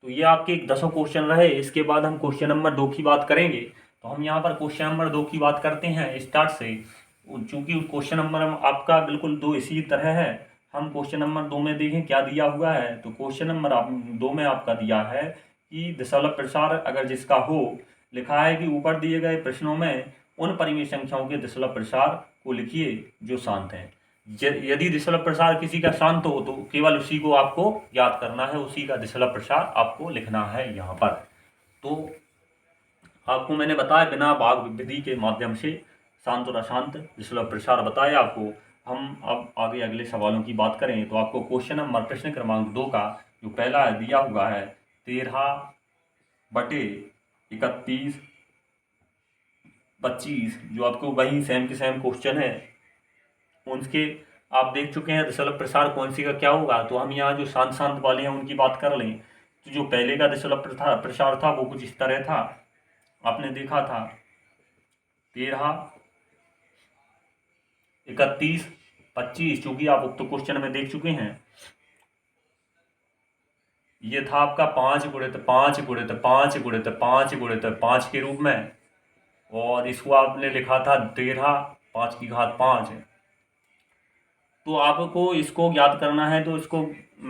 तो ये आपके 10 क्वेश्चन रहे। इसके बाद हम क्वेश्चन नंबर 2 की बात करेंगे। तो हम यहाँ पर क्वेश्चन नंबर 2 की बात करते हैं स्टार्ट से। चूंकि क्वेश्चन नंबर आपका बिल्कुल 2 इसी तरह है, हम क्वेश्चन नंबर 2 में देखें क्या दिया हुआ है। तो क्वेश्चन नंबर 2 में आपका दिया है कि दशमलव प्रसार अगर जिसका हो, लिखा है कि ऊपर दिए गए प्रश्नों में उन परिमेय संख्याओं के दशमलव प्रसार को लिखिए जो शांत हैं। यदि दशमलव प्रसार किसी का शांत हो तो केवल उसी को आपको याद करना है, उसी का दशमलव प्रसार आपको लिखना है यहाँ पर। तो आपको मैंने बताया बिना भाग विधि के माध्यम से शांत और अशांत दशमलव प्रसार बताया आपको। हम अब आगे अगले सवालों की बात करें तो आपको क्वेश्चन नंबर प्रश्न क्रमांक 2 का जो पहला दिया हुआ है 13 बटे 31 25, जो आपको वही सेम के सेम क्वेश्चन है उनके आप देख चुके हैं दशमलव प्रसार कौन सी का क्या होगा। तो हम यहाँ जो शांत वाले हैं उनकी बात कर लें तो जो पहले का दशमलव प्रसार था वो कुछ इस तरह था, आपने देखा था 13 31 25, चूंकि आप उक्त क्वेश्चन में देख चुके हैं। ये था आपका 5 गुणित 5 गुणित 5 गुणित 5 गुणित 5 के रूप में, और इसको आपने लिखा था 13 5 की घात 5। तो आपको इसको ज्ञात करना है तो इसको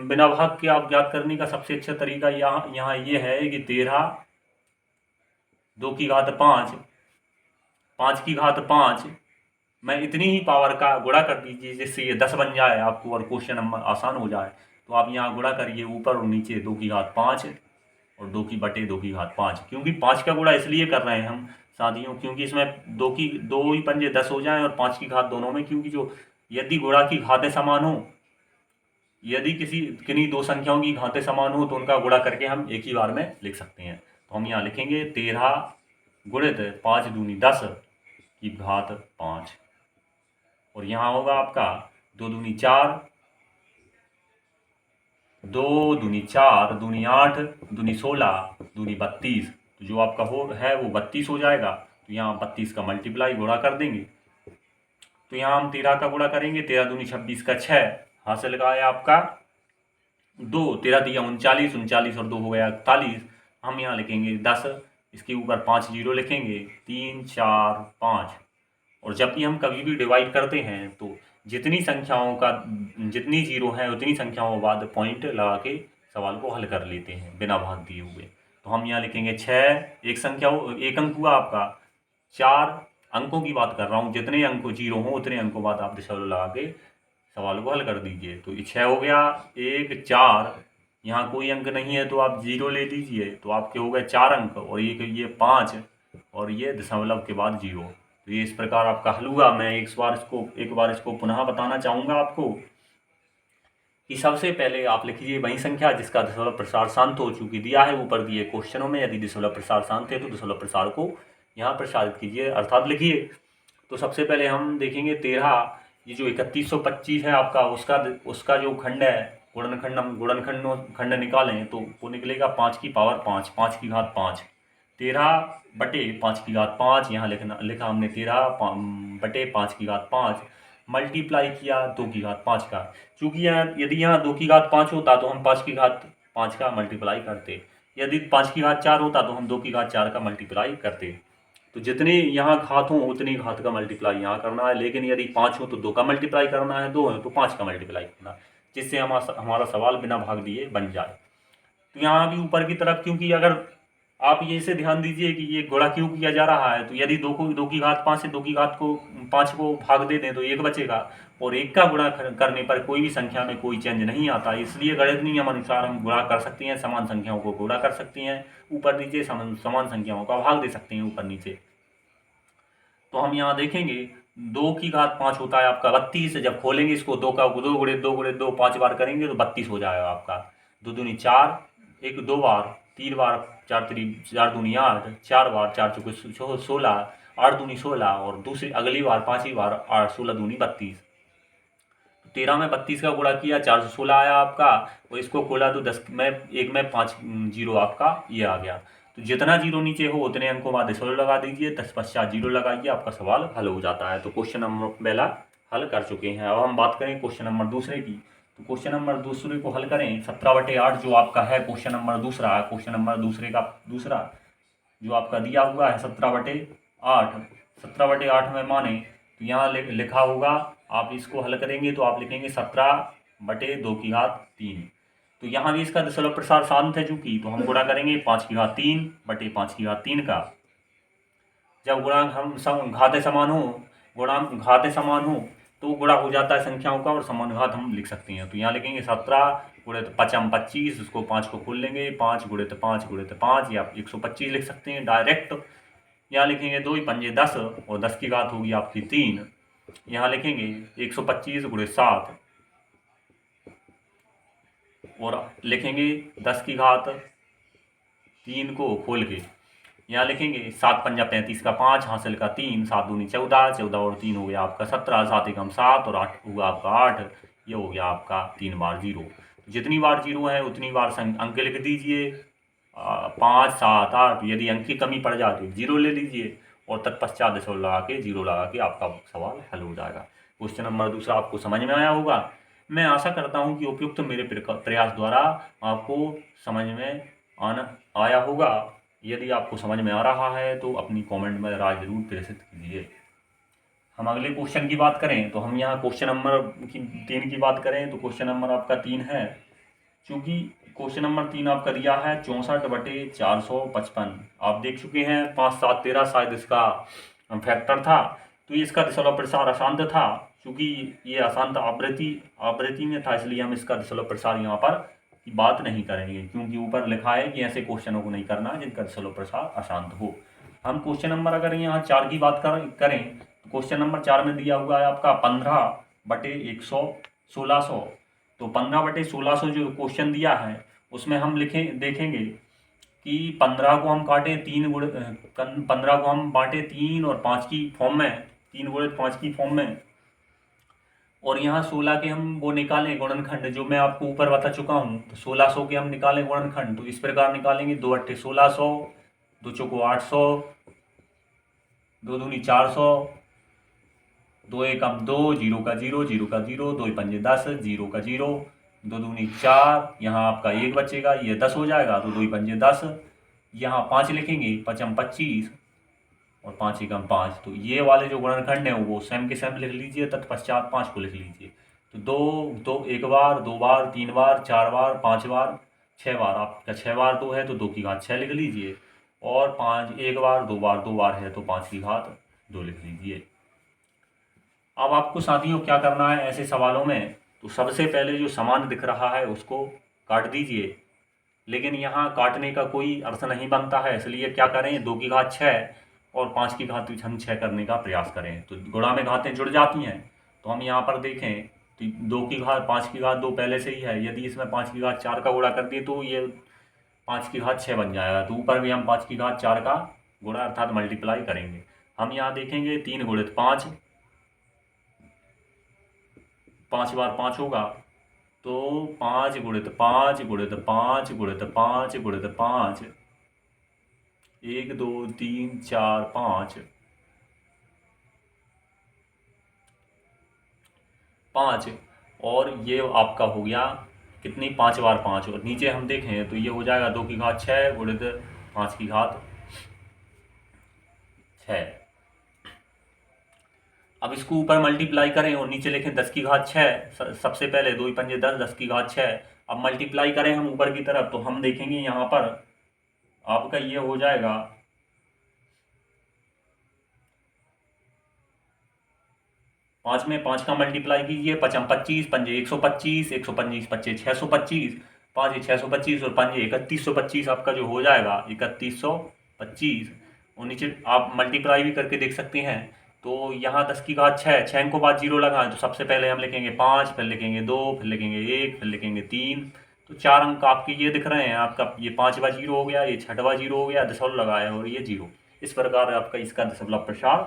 बिना भाग के आप ज्ञात करने का सबसे अच्छा तरीका यहाँ ये है कि 13 2 की घात 5 5 की घात 5 मैं इतनी ही पावर का गुणा कर दीजिए जिससे ये 10 बन जाए आपको और क्वेश्चन नंबर आसान हो जाए। तो आप यहाँ गुणा करिए ऊपर और नीचे 2 की घात 5 और 2 की बटे 2 की घात 5। क्योंकि 5 का गुणा इसलिए कर रहे हैं हम साथियों, क्योंकि इसमें 2 ही पंजे 10 हो जाएं और 5 की घात दोनों में, क्योंकि जो यदि गुणा की घातें समान हो, यदि किन्हीं दो संख्याओं की घातें समान हो तो उनका गुणा करके हम एक ही बार में लिख सकते हैं। तो हम यहाँ लिखेंगे 13 गुणित 5 दूनी 10 की घात 5, और यहाँ होगा आपका 2 दूनी 4 2 दूनी 4 दूनी 8 दूनी 16 दूनी 32। तो जो आपका वो 32 हो जाएगा। तो यहाँ 32 का मल्टीप्लाई गुणा कर देंगे। तो यहाँ हम 13 का गुणा करेंगे, 13 दूनी 26 का 6 हासिल का है आपका 2, 13 दिया 39 39 और 2 हो गया 41। हम यहाँ लिखेंगे 10, इसके ऊपर 5 जीरो लिखेंगे 3 4 5। और जब भी हम कभी भी डिवाइड करते हैं तो जितनी जीरो है उतनी संख्याओं बाद पॉइंट लगा के सवाल को हल कर लेते हैं बिना भाग दिए हुए। तो हम यहाँ लिखेंगे 6, एक अंक हुआ आपका, 4 अंकों की बात कर रहा हूँ, जितने अंक जीरो हों उतने अंकों बाद आप दशमलव लगा के सवाल को हल कर दीजिए। तो 6 हो गया, 1 4, यहाँ कोई अंक नहीं है तो आप 0 ले लीजिए, तो आपके हो गए 4 अंक, और ये 5 और ये दशमलव के बाद 0। तो ये इस प्रकार आपका हल हुआ। मैं एक बार इसको पुनः बताना चाहूँगा आपको कि सबसे पहले आप लिखिए वही संख्या जिसका दशमलव प्रसार शांत हो, चूंकि दिया है ऊपर दिए क्वेश्चनों में यदि दशमलव प्रसार शांत है तो दशमलव प्रसार को यहाँ प्रसारित कीजिए अर्थात लिखिए। तो सबसे पहले हम देखेंगे 13, ये जो 3125 है आपका उसका जो खंड है गुणनखंड निकालें तो वो निकलेगा 5 की पावर 5 5 की घात 5। 13/5 यहाँ लिखा हमने 13/5 मल्टीप्लाई किया 2 की घात 5 का। चूंकि यहाँ यदि यहाँ 2 की घात 5 होता तो हम 5 की घात 5 का मल्टीप्लाई करते, यदि 5 की घात 4 होता तो हम 2 की घात 4 का मल्टीप्लाई करते। तो जितने यहाँ घात हों उतनी घात का मल्टीप्लाई यहाँ करना है, लेकिन यदि 5 हो तो 2 का मल्टीप्लाई करना है, 2 है तो 5 का मल्टीप्लाई करना है, जिससे हमारा सवाल बिना भाग दिए बन जाए। तो यहाँ भी ऊपर की तरफ, क्योंकि अगर आप ये से ध्यान दीजिए कि ये गुणा क्यों किया जा रहा है, तो यदि 2 की घात 5 से 2 की घात 5 को भाग दे दें तो 1 बचेगा, और 1 का गुणा करने पर कोई भी संख्या में कोई चेंज नहीं आता। इसलिए गणित नियम अनुसार हम गुणा कर सकते हैं, समान संख्याओं को गुणा कर सकते हैं, ऊपर नीचे समान संख्याओं का भाग दे सकते हैं ऊपर नीचे। तो हम यहाँ देखेंगे 2 की घात 5 होता है आपका 32। जब खोलेंगे इसको 2 का 2 गुणे 2 गुणे 2 5 बार करेंगे तो 32 हो जाएगा आपका। 2 दूनी 4, 1 2 बार, 3 बार, 4 दूनी 8, 4 बार, 4 चौके 16, 8 दूनी 16, और दूसरी अगली बार 5वीं बार 8 16 दूनी 32। 13 में 32 का गुणा किया 416 आया आपका, और इसको खोला तो 10 में 1 में 5 जीरो आपका ये आ गया। तो जितना जीरो नीचे हो उतने अंकों बाद 16 लगा दीजिए, 10 पश्चात जीरो लगाइए, आपका सवाल हल हो जाता है। तो क्वेश्चन नंबर पहला हल कर चुके हैं। अब हम बात करें क्वेश्चन नंबर दूसरे की। तो क्वेश्चन नंबर दूसरे को हल करें 17/8 जो आपका है क्वेश्चन नंबर दूसरा। क्वेश्चन नंबर दूसरे का दूसरा जो आपका दिया हुआ है 17/8। 17/8 में माने तो यहाँ लिखा होगा, आप इसको हल करेंगे तो आप लिखेंगे 17/2 की घात 3। तो यहाँ भी इसका दशमलव प्रसार शांत है चूंकि, तो हम गुणा करेंगे 5 की घात 3/5 की घात 3 का। जब गुणांक हम घातें समान हो, गुणांक घातें समान हो तो गुणा हो जाता है संख्याओं का, और समान घात हम लिख सकते हैं। तो यहाँ लिखेंगे 17 गुणित 5 25, उसको 5 को खोल लेंगे, 5 गुणित 5 गुणित 5, या 125 लिख सकते हैं डायरेक्ट। यहाँ लिखेंगे 2 पंजे 10, और 10 की घात होगी आपकी 3। यहाँ लिखेंगे 125 गुणित 7, और लिखेंगे 10 की घात 3 को खोल के। यहाँ लिखेंगे 7 पंजा 35 का 5, हासिल का 3, 7 दूनी 14, 14 और 3 हो गया आपका 17, 7 एकम 7, और 8 होगा आपका 8। ये हो गया आपका 3 बार 0। जितनी बार 0 है उतनी बार अंक लिख दीजिए, 5 7 8। यदि अंक की कमी पड़ जाए तो 0 ले लीजिए, और तत्पश्चात दशमलव लगा के 0 लगा के आपका सवाल हल हो जाएगा। क्वेश्चन नंबर दूसरा आपको समझ में आया होगा। मैं आशा करता हूँ कि उपयुक्त मेरे प्रयास द्वारा आपको समझ में आया होगा। यदि आपको समझ में आ रहा है तो अपनी कमेंट में राय जरूर प्रेषित कीजिए। हम अगले क्वेश्चन की बात करें तो हम यहाँ क्वेश्चन नंबर 3 की बात करें तो क्वेश्चन नंबर आपका 3 है। चूँकि क्वेश्चन नंबर 3 आपका दिया है 64/455। आप देख चुके हैं 5 7 13 शायद इसका फैक्टर था, तो इसका दशमलव प्रसार अशांत था। चूँकि ये अशांत आवृत्ति में था, इसलिए हम इसका दशमलव प्रसार यहाँ पर की बात नहीं करेंगे, क्योंकि ऊपर लिखा है कि ऐसे क्वेश्चनों को नहीं करना जिनका दशमलव प्रसार अशांत हो। हम क्वेश्चन नंबर अगर यहाँ 4 की बात करें तो क्वेश्चन नंबर 4 में दिया हुआ है आपका 15/1600। तो 15/1600 जो क्वेश्चन दिया है उसमें हम देखेंगे कि 15 को हम काटें 15 को हम बांटें 3 और 5 की फॉर्म में, 3 गुणित 5 की फॉर्म में, और यहाँ 16 के हम वो निकालें गुणनखंड, जो मैं आपको ऊपर बता चुका हूँ। तो 1600 के हम निकालें गुणनखंड, तो इस प्रकार निकालेंगे 2 अट्ठे 1600, 2 चौको 800, 2 दूनी 400, 2 एकम 2, 0 का 0, 0 का 0, 2 पंजे 10, 0 का 0, 2 दूनी 4, यहाँ आपका 1 बचेगा, ये 10 हो जाएगा, तो 2 पंजे 10, यहाँ 5 लिखेंगे, 5 25, और 5 एकम 5। तो ये वाले जो गुणनखंड है वो सेम के सेम लिख लीजिए, तत्पश्चात 5 को लिख लीजिए। तो 2 1 बार, 2 बार, 3 बार, 4 बार, 5 बार, 6 बार। आपका 6 बार 2 है तो 2 की घात 6 लिख लीजिए, और 5 1 बार 2 बार 2 बार है तो 5 की घात 2 लिख लीजिए। अब आपको साथियों क्या करना है ऐसे सवालों में, तो सबसे पहले जो समान दिख रहा है उसको काट दीजिए, लेकिन यहाँ काटने का कोई अर्थ नहीं बनता है, इसलिए क्या करें 2 की घात 6 और 5 की घात हम 6 करने का प्रयास करें, तो गुणा में घातें जुड़ जाती हैं। तो हम यहाँ पर देखें तो 2 की घात 5 की घात 2 पहले से ही है, यदि इसमें 5 की घात 4 का गुणा कर दिए तो ये 5 की घात 6 बन जाएगा। तो ऊपर भी हम 5 की घात 4 का गुणा अर्थात मल्टीप्लाई करेंगे। हम यहाँ देखेंगे 3 गुणित 5, 5 बार 5 होगा, तो 5 गुणित 5 गुणित 5 गुणित 5 गुणित 5, 1 2 3 4 5 5 और ये आपका हो गया कितनी 5 बार 5 और नीचे हम देखें तो ये हो जाएगा 2 की घात 6 गुणित 5 की घात 6। अब इसको ऊपर मल्टीप्लाई करें और नीचे लिखें 10 की घात 6। सबसे पहले 2 पंजे 10, 10 की घात 6। अब मल्टीप्लाई करें हम ऊपर की तरफ तो हम देखेंगे यहाँ पर आपका ये हो जाएगा 5 में 5 का मल्टीप्लाई कीजिए, 5 25 पंजे 125, 125 पच्चे 625, 5 625 और 5 3125 आपका जो हो जाएगा 3125। और नीचे आप मल्टीप्लाई भी करके देख सकते हैं। तो यहाँ 10 की घात 6, 6 को बाद 0 लगाएं तो सबसे पहले हम लिखेंगे 5, फिर लिखेंगे 2, फिर लिखेंगे 1, फिर लिखेंगे 3। तो 4 अंक आपके ये दिख रहे हैं। आपका ये 5वां 0 हो गया, ये 6वां 0 हो गया, दशमलव लगाया और ये 0। इस प्रकार आपका इसका दशमलव प्रसार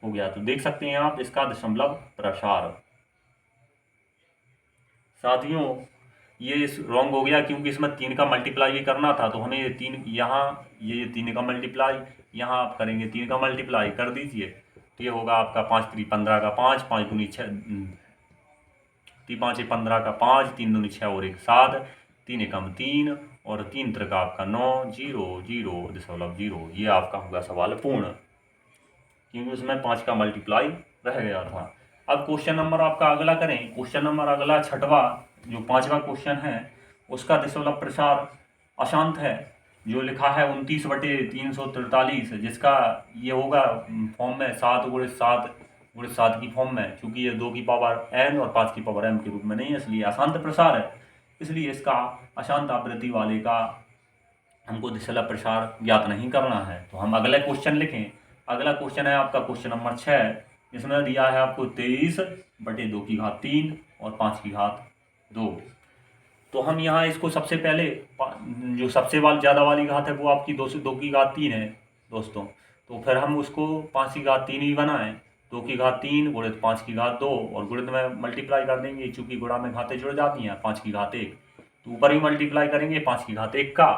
हो गया। तो देख सकते हैं आप इसका दशमलव प्रसार। साथियों ये रॉन्ग हो गया क्योंकि इसमें 3 का मल्टीप्लाई ही करना था। तो हमें ये 3 यहाँ ये 3 का मल्टीप्लाई यहाँ आप करेंगे, 3 का मल्टीप्लाई कर दीजिए तो ये होगा आपका 5 3 15 का 5, 5 दूनी 6, 5 15 का 5, 3 दूनी 6 और 1 7, 3 एकम 3 और 3 त्रिक आपका 9, 0 0 दशमलव 0। ये आपका होगा सवाल पूर्ण क्योंकि उसमें 5 का मल्टीप्लाई रह गया था। अब क्वेश्चन नंबर आपका अगला करें। क्वेश्चन नंबर अगला 6वां जो 5वां क्वेश्चन है उसका दशमलव प्रसार अशांत है जो लिखा है 29/343, जिसका ये होगा फॉर्म में 7 गुणित 7 गुणित 7 की फॉर्म में। चूंकि ये 2 की पावर n और 5 की पावर m के रूप में नहीं है इसलिए अशांत प्रसार है। इसलिए इसका अशांत आवृत्ति वाले का हमको दशमलव प्रसार ज्ञात नहीं करना है। तो हम अगला क्वेश्चन लिखें। अगला क्वेश्चन है आपका क्वेश्चन नंबर 6, जिसमें दिया है आपको 23/2 की घात 3 और 5 की घात 2। तो हम यहाँ इसको सबसे पहले जो सबसे ज़्यादा वाली घात है वो आपकी 2 से 2 की घात 3 है दोस्तों। तो फिर हम उसको 5 की घात 3 ही बनाएं। 2 की घात 3 गुणित 5 की घात 2 और गुणित में मल्टीप्लाई कर देंगे चूंकि गुणा में घातें जुड़ जाती हैं। 5 की घात 1 तो ऊपर ही मल्टीप्लाई करेंगे 5 की घात 1 का।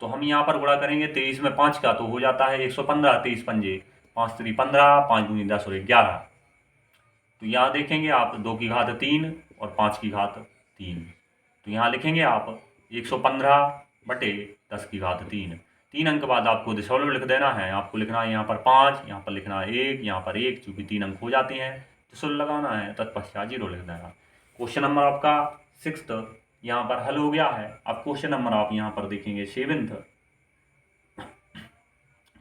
तो हम यहाँ पर गुणा करेंगे 23 में 5 का तो हो जाता है 115। 23 पंजे 5 3 15, 5 दूनी 10 और 11। तो यहाँ देखेंगे आप 2 की घात 3 और 5 की घात 3। तो यहाँ लिखेंगे आप 115/10 की घात 3। 3 अंक बाद आपको दशमलव लिख देना है। आपको लिखना है यहाँ पर 5, यहाँ पर लिखना है 1, यहाँ पर 1, चूंकि 3 अंक हो जाते हैं दशमलव लगाना है, तत्पश्चात 0 लिख देना। क्वेश्चन नंबर आपका 6 यहाँ पर हल हो गया है। अब क्वेश्चन नंबर आप यहाँ पर देखेंगे 7th।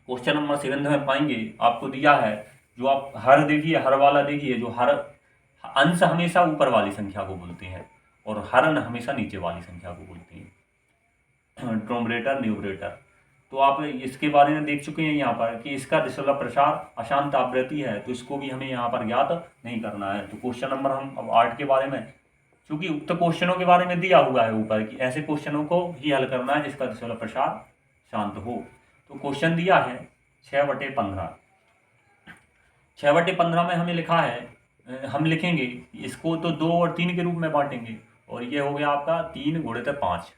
क्वेश्चन नंबर 7 में पाएंगे आपको दिया है जो आप हर देखिए, हर वाला देखिए, जो हर अंश हमेशा ऊपर वाली संख्या को बोलते हैं और हरण हमेशा नीचे वाली संख्या को बोलते हैं, ड्रोमरेटर न्यूमरेटर। तो आप इसके बारे में देख चुके हैं यहाँ पर कि इसका दशमलव प्रसार अशांत आवृत्ति है। तो इसको भी हमें यहाँ पर ज्ञात नहीं करना है। तो क्वेश्चन नंबर हम अब 8 के बारे में, चूंकि उक्त क्वेश्चनों के बारे में दिया हुआ है ऊपर कि ऐसे क्वेश्चनों को ही हल करना है जिसका दशमलव प्रसार शांत हो। तो क्वेश्चन दिया है 6/15। 6/15 में हमें लिखा है, हम लिखेंगे इसको तो 2 और 3 के रूप में बांटेंगे और ये हो गया आपका 3 गुणित 5।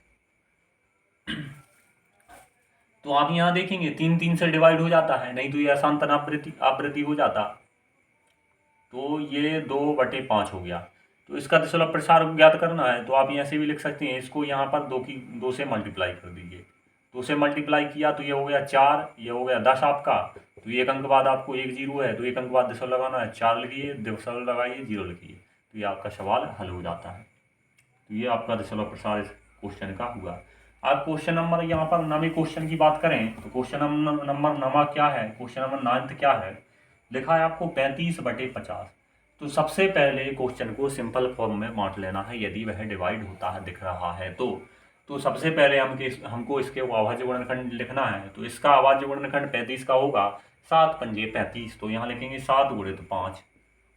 तो आप यहाँ देखेंगे 3 3 से डिवाइड हो जाता है, नहीं तो ये अशांत आवृत्ति हो जाता। तो ये 2/5 हो गया। तो इसका दशमलव प्रसार ज्ञात करना है तो आप ऐसे भी लिख सकते हैं, इसको यहाँ पर 2 से मल्टीप्लाई कर दीजिए। 2 से मल्टीप्लाई किया तो ये हो गया 4, ये हो गया 10 आपका। तो एक अंक बाद आपको 1 0 है तो एक अंक बाद दशमलव लगाना है, 4 लिखिए, दशमलव लगाइए, 0 लिखिए। तो ये आपका सवाल हल हो जाता है। तो ये आपका दशमलव प्रसार इस क्वेश्चन का हुआ। अब क्वेश्चन नंबर यहाँ पर 9वें क्वेश्चन की बात करें तो क्वेश्चन नंबर 9 क्या है, क्वेश्चन नंबर 9 क्या है, लिखा है आपको 35/50। तो सबसे पहले क्वेश्चन को सिंपल फॉर्म में बांट लेना है यदि वह डिवाइड होता है दिख रहा है तो सबसे पहले हमको इसके अभाज्य गुणनखंड लिखना है। तो इसका अभाज्य गुणनखंड 35 का होगा 7 पंजे 35। तो यहाँ लिखेंगे 7 गुणित 5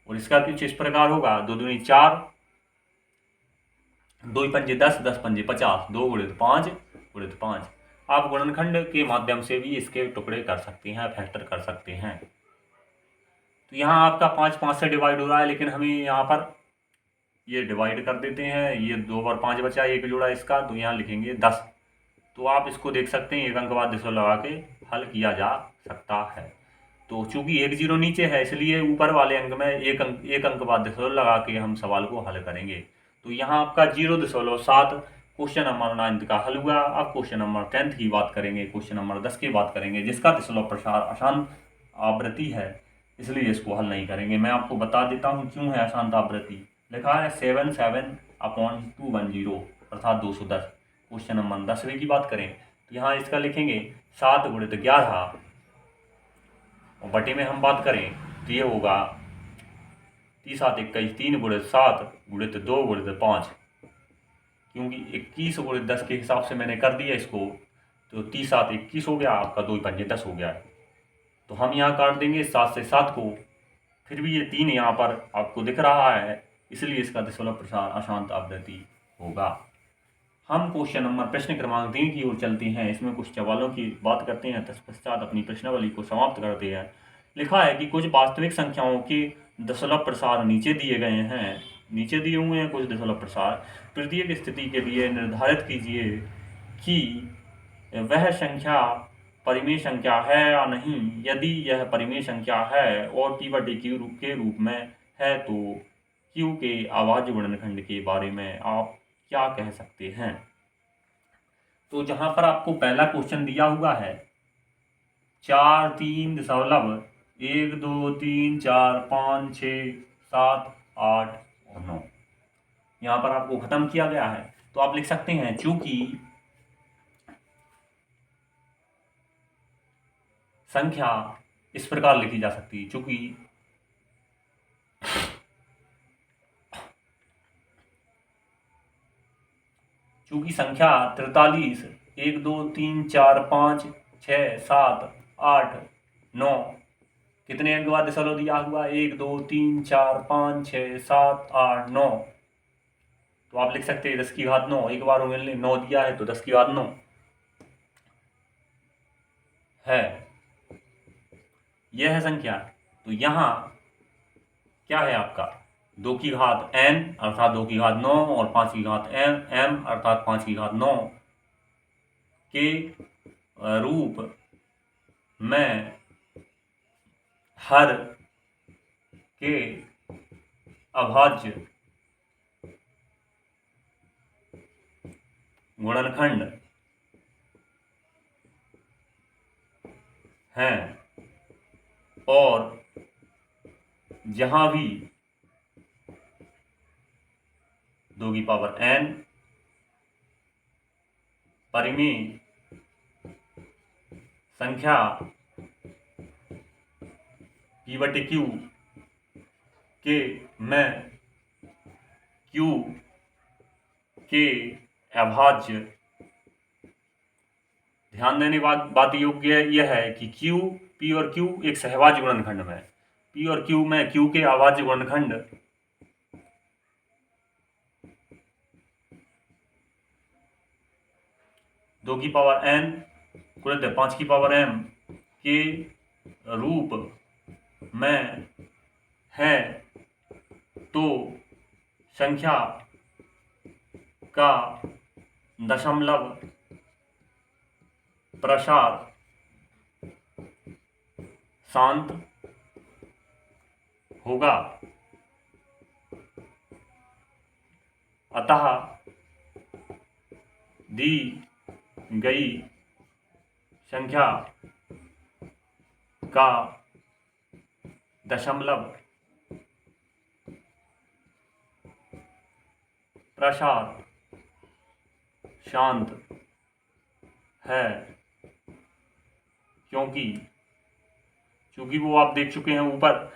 और इसका कुछ इस प्रकार होगा 2 दूनी 4, 2 पंजे 10, 10 पंजे 50, 2 गुणित 5 गुणित 5। आप गुणनखंड के माध्यम से भी इसके टुकड़े कर सकते हैं, फैक्टर कर सकते हैं। तो यहाँ आपका 5 5 से डिवाइड हो रहा है लेकिन हमें यहाँ पर ये डिवाइड कर देते हैं। ये 2 बार 5 बचा, एक जोड़ा इसका, तो यहाँ लिखेंगे 10। तो आप इसको देख सकते हैं, एक अंक बाद दशमलव लगा के हल किया जा सकता है। तो चूंकि एक जीरो नीचे है इसलिए ऊपर वाले अंक में एक अंक बाद दशमलव लगा के हम सवाल को हल करेंगे। तो यहाँ आपका 0.7 क्वेश्चन नंबर 9 का हल हुआ। अब क्वेश्चन नंबर 10 की बात करेंगे, क्वेश्चन नंबर 10 की बात करेंगे, जिसका दशमलव प्रसार अशांत आवृत्ति है, इसलिए इसको हल नहीं करेंगे। मैं आपको बता देता हूँ क्यों है अशांत आवृत्ति। लिखा है 77/210 अर्थात 210। क्वेश्चन नंबर 10वीं की बात करें तो यहाँ इसका लिखेंगे 7 गुणित 11 और बटे में हम बात करें तो ये होगा 3 7 21, 3 गुणित 7 गुणित 2 गुणित 5, क्योंकि 21 गुणित 10 के हिसाब से मैंने कर दिया इसको, तो 30 7 21 हो गया आपका, 2 पंजे 10 हो गया। तो हम यहाँ काट देंगे 7 से 7 को, फिर भी ये 3 यहाँ पर आपको दिख रहा है, इसलिए इसका दशमलव प्रसार अशांत आवृत्ति होगा। हम क्वेश्चन नंबर प्रश्न क्रमांक 3 की ओर चलते हैं। इसमें कुछ सवालों की बात करते हैं, तत्पश्चात अपनी प्रश्नावली को समाप्त करते हैं। लिखा है कि कुछ वास्तविक संख्याओं के दशमलव प्रसार नीचे दिए गए हैं, नीचे दिए हुए हैं कुछ दशमलव प्रसार। प्रत्येक स्थिति के लिए निर्धारित कीजिए कि वह संख्या परिमेय संख्या है या नहीं। यदि यह परिमेय संख्या है और P/Q के रूप में है तो Q के अभाज्य गुणनखंड के बारे में आप क्या कह सकते हैं। तो जहां पर आपको पहला क्वेश्चन दिया हुआ है 4 3 दशमलव 1 2 3 4 5 6 7 8 और 9, यहाँ पर आपको खत्म किया गया है। तो आप लिख सकते हैं चूंकि संख्या इस प्रकार लिखी जा सकती है, चूंकि संख्या 43 1 2 3 4 5 6 7 8 9 कितने अंक बाद दशमलव दिया हुआ 1 2 3 4 5 6 7 8 9, तो आप लिख सकते हैं 10 की घात 9। एक बार उंगली 9 दिया है तो 10 की घात 9 है, यह है संख्या। तो यहाँ क्या है आपका 2 की घात n अर्थात 2 की घात 9 और 5 की घात m अर्थात 5 की घात 9 के रूप में हर के अभाज्य गुणनखंड हैं और जहां भी 2 की पावर n परिमेय संख्या P/Q के में Q के अभाज्य, ध्यान देने बात योग्य यह है कि Q P और Q एक सहभाज्य गुणनखंड में, P और Q में Q के अभाज्य गुणनखंड 2 की पावर n गुणित 5 की पावर m के रूप में है, तो संख्या का दशमलव प्रसार शांत होगा। अतः दी गई संख्या का दशमलव प्रसार शांत है, क्योंकि वो आप देख चुके हैं ऊपर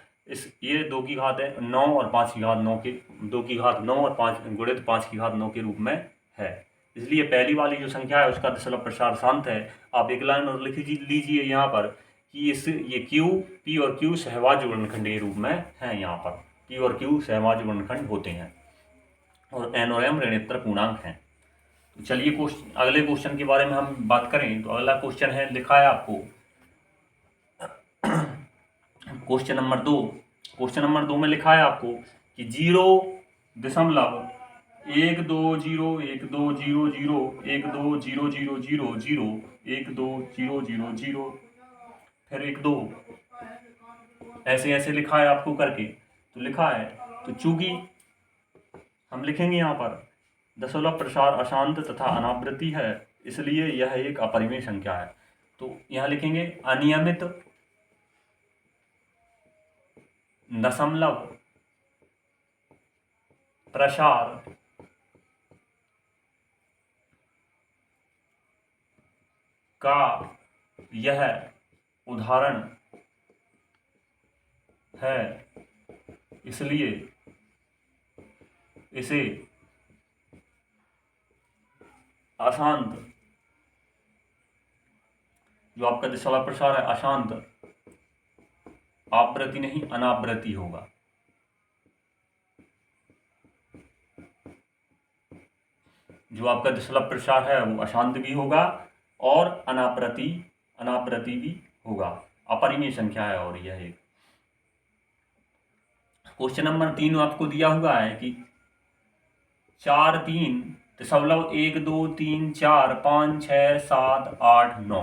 ये 2 की घात है 9 और 5 की घात 9 के 2 की घात 9 और 5 गुणित 5 की घात 9 के रूप में है, इसलिए पहली वाली जो संख्या है उसका दशमलव प्रसार शांत है। आप एक लाइन और लिख लीजिए यहाँ पर कि ये Q P और Q सहभाज्य गुणनखंड के रूप में है। यहाँ पर P और Q सहभाज्य गुणनखंड होते हैं और N और M ऋणोत्तर पूर्णांक हैं। तो चलिए अगले क्वेश्चन के बारे में हम बात करें तो अगला क्वेश्चन है, लिखा है आपको क्वेश्चन नंबर 2। क्वेश्चन नंबर 2 में लिखा है आपको कि 0.5 1 2 0 1 2 0 0 1 2 0 0 0 0 1 2 0 0 0 फिर 1 2 ऐसे ऐसे लिखा है आपको करके, तो लिखा है। तो चूंकि हम लिखेंगे यहाँ पर दशमलव प्रसार अशांत तथा अनावृति है, इसलिए यह एक अपरिमेय संख्या है। तो यहाँ लिखेंगे अनियमित दशमलव प्रसार का यह उदाहरण है, इसलिए इसे अशांत, जो आपका दशमलव प्रसार है अशांत, आवृत्ति नहीं अनावृत्ति होगा। जो आपका दशमलव प्रसार है वो अशांत भी होगा और अनावृत्ति भी होगा। अपरिमेय संख्या है और यह एक। क्वेश्चन नंबर 3 आपको दिया हुआ है कि 4 3 दशमलव 1 2 3 4 5 6 7 8 9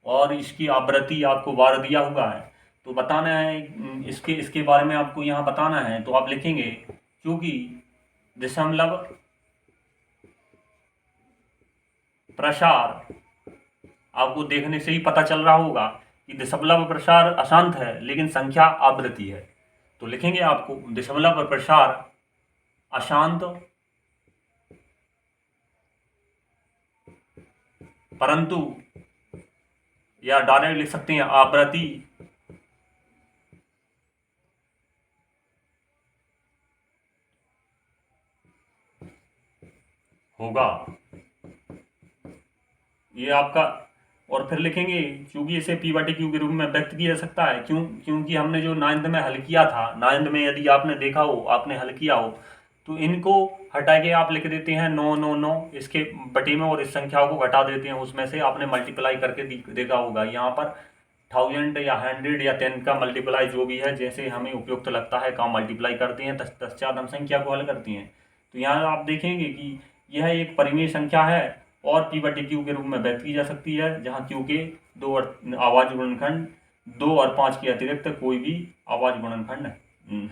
और इसकी आवृत्ति आपको बार दिया हुआ है, तो बताना है इसके बारे में आपको यहाँ बताना है। तो आप लिखेंगे क्योंकि दशमलव प्रसार, आपको देखने से ही पता चल रहा होगा कि दशमलव प्रसार अशांत है लेकिन संख्या आवृत्ति है। तो लिखेंगे आपको दशमलव प्रसार अशांत परंतु, या डायरेक्ट लिख सकते हैं आवृत्ति होगा। ये आपका, और फिर लिखेंगे क्योंकि इसे P/Q के रूप में व्यक्त किया जा सकता है, क्योंकि हमने जो 9th में हल किया था, 9th में यदि आपने देखा हो, आपने हल किया हो, तो इनको हटा के आप लिख देते हैं 9 9 9 इसके बटे में और इस संख्या को घटा देते हैं उसमें से। आपने मल्टीप्लाई करके देखा होगा, यहाँ पर 1000 या 100 या 10 का मल्टीप्लाई जो भी है जैसे हमें उपयुक्त लगता है काम मल्टीप्लाई करते हैं, तत्पश्चात हम संख्या को हल करते हैं। तो यहाँ आप देखेंगे कि यह एक परिमेय संख्या है और P/Q के रूप में व्यक्त की जा सकती है, जहाँ Q के 2 आवाज गुणनखंड 2 और 5 के अतिरिक्त कोई भी आवाज गुणनखंड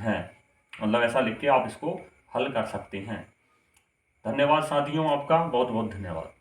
है। मतलब ऐसा लिख के आप इसको हल कर सकते हैं। धन्यवाद साथियों, आपका बहुत बहुत धन्यवाद।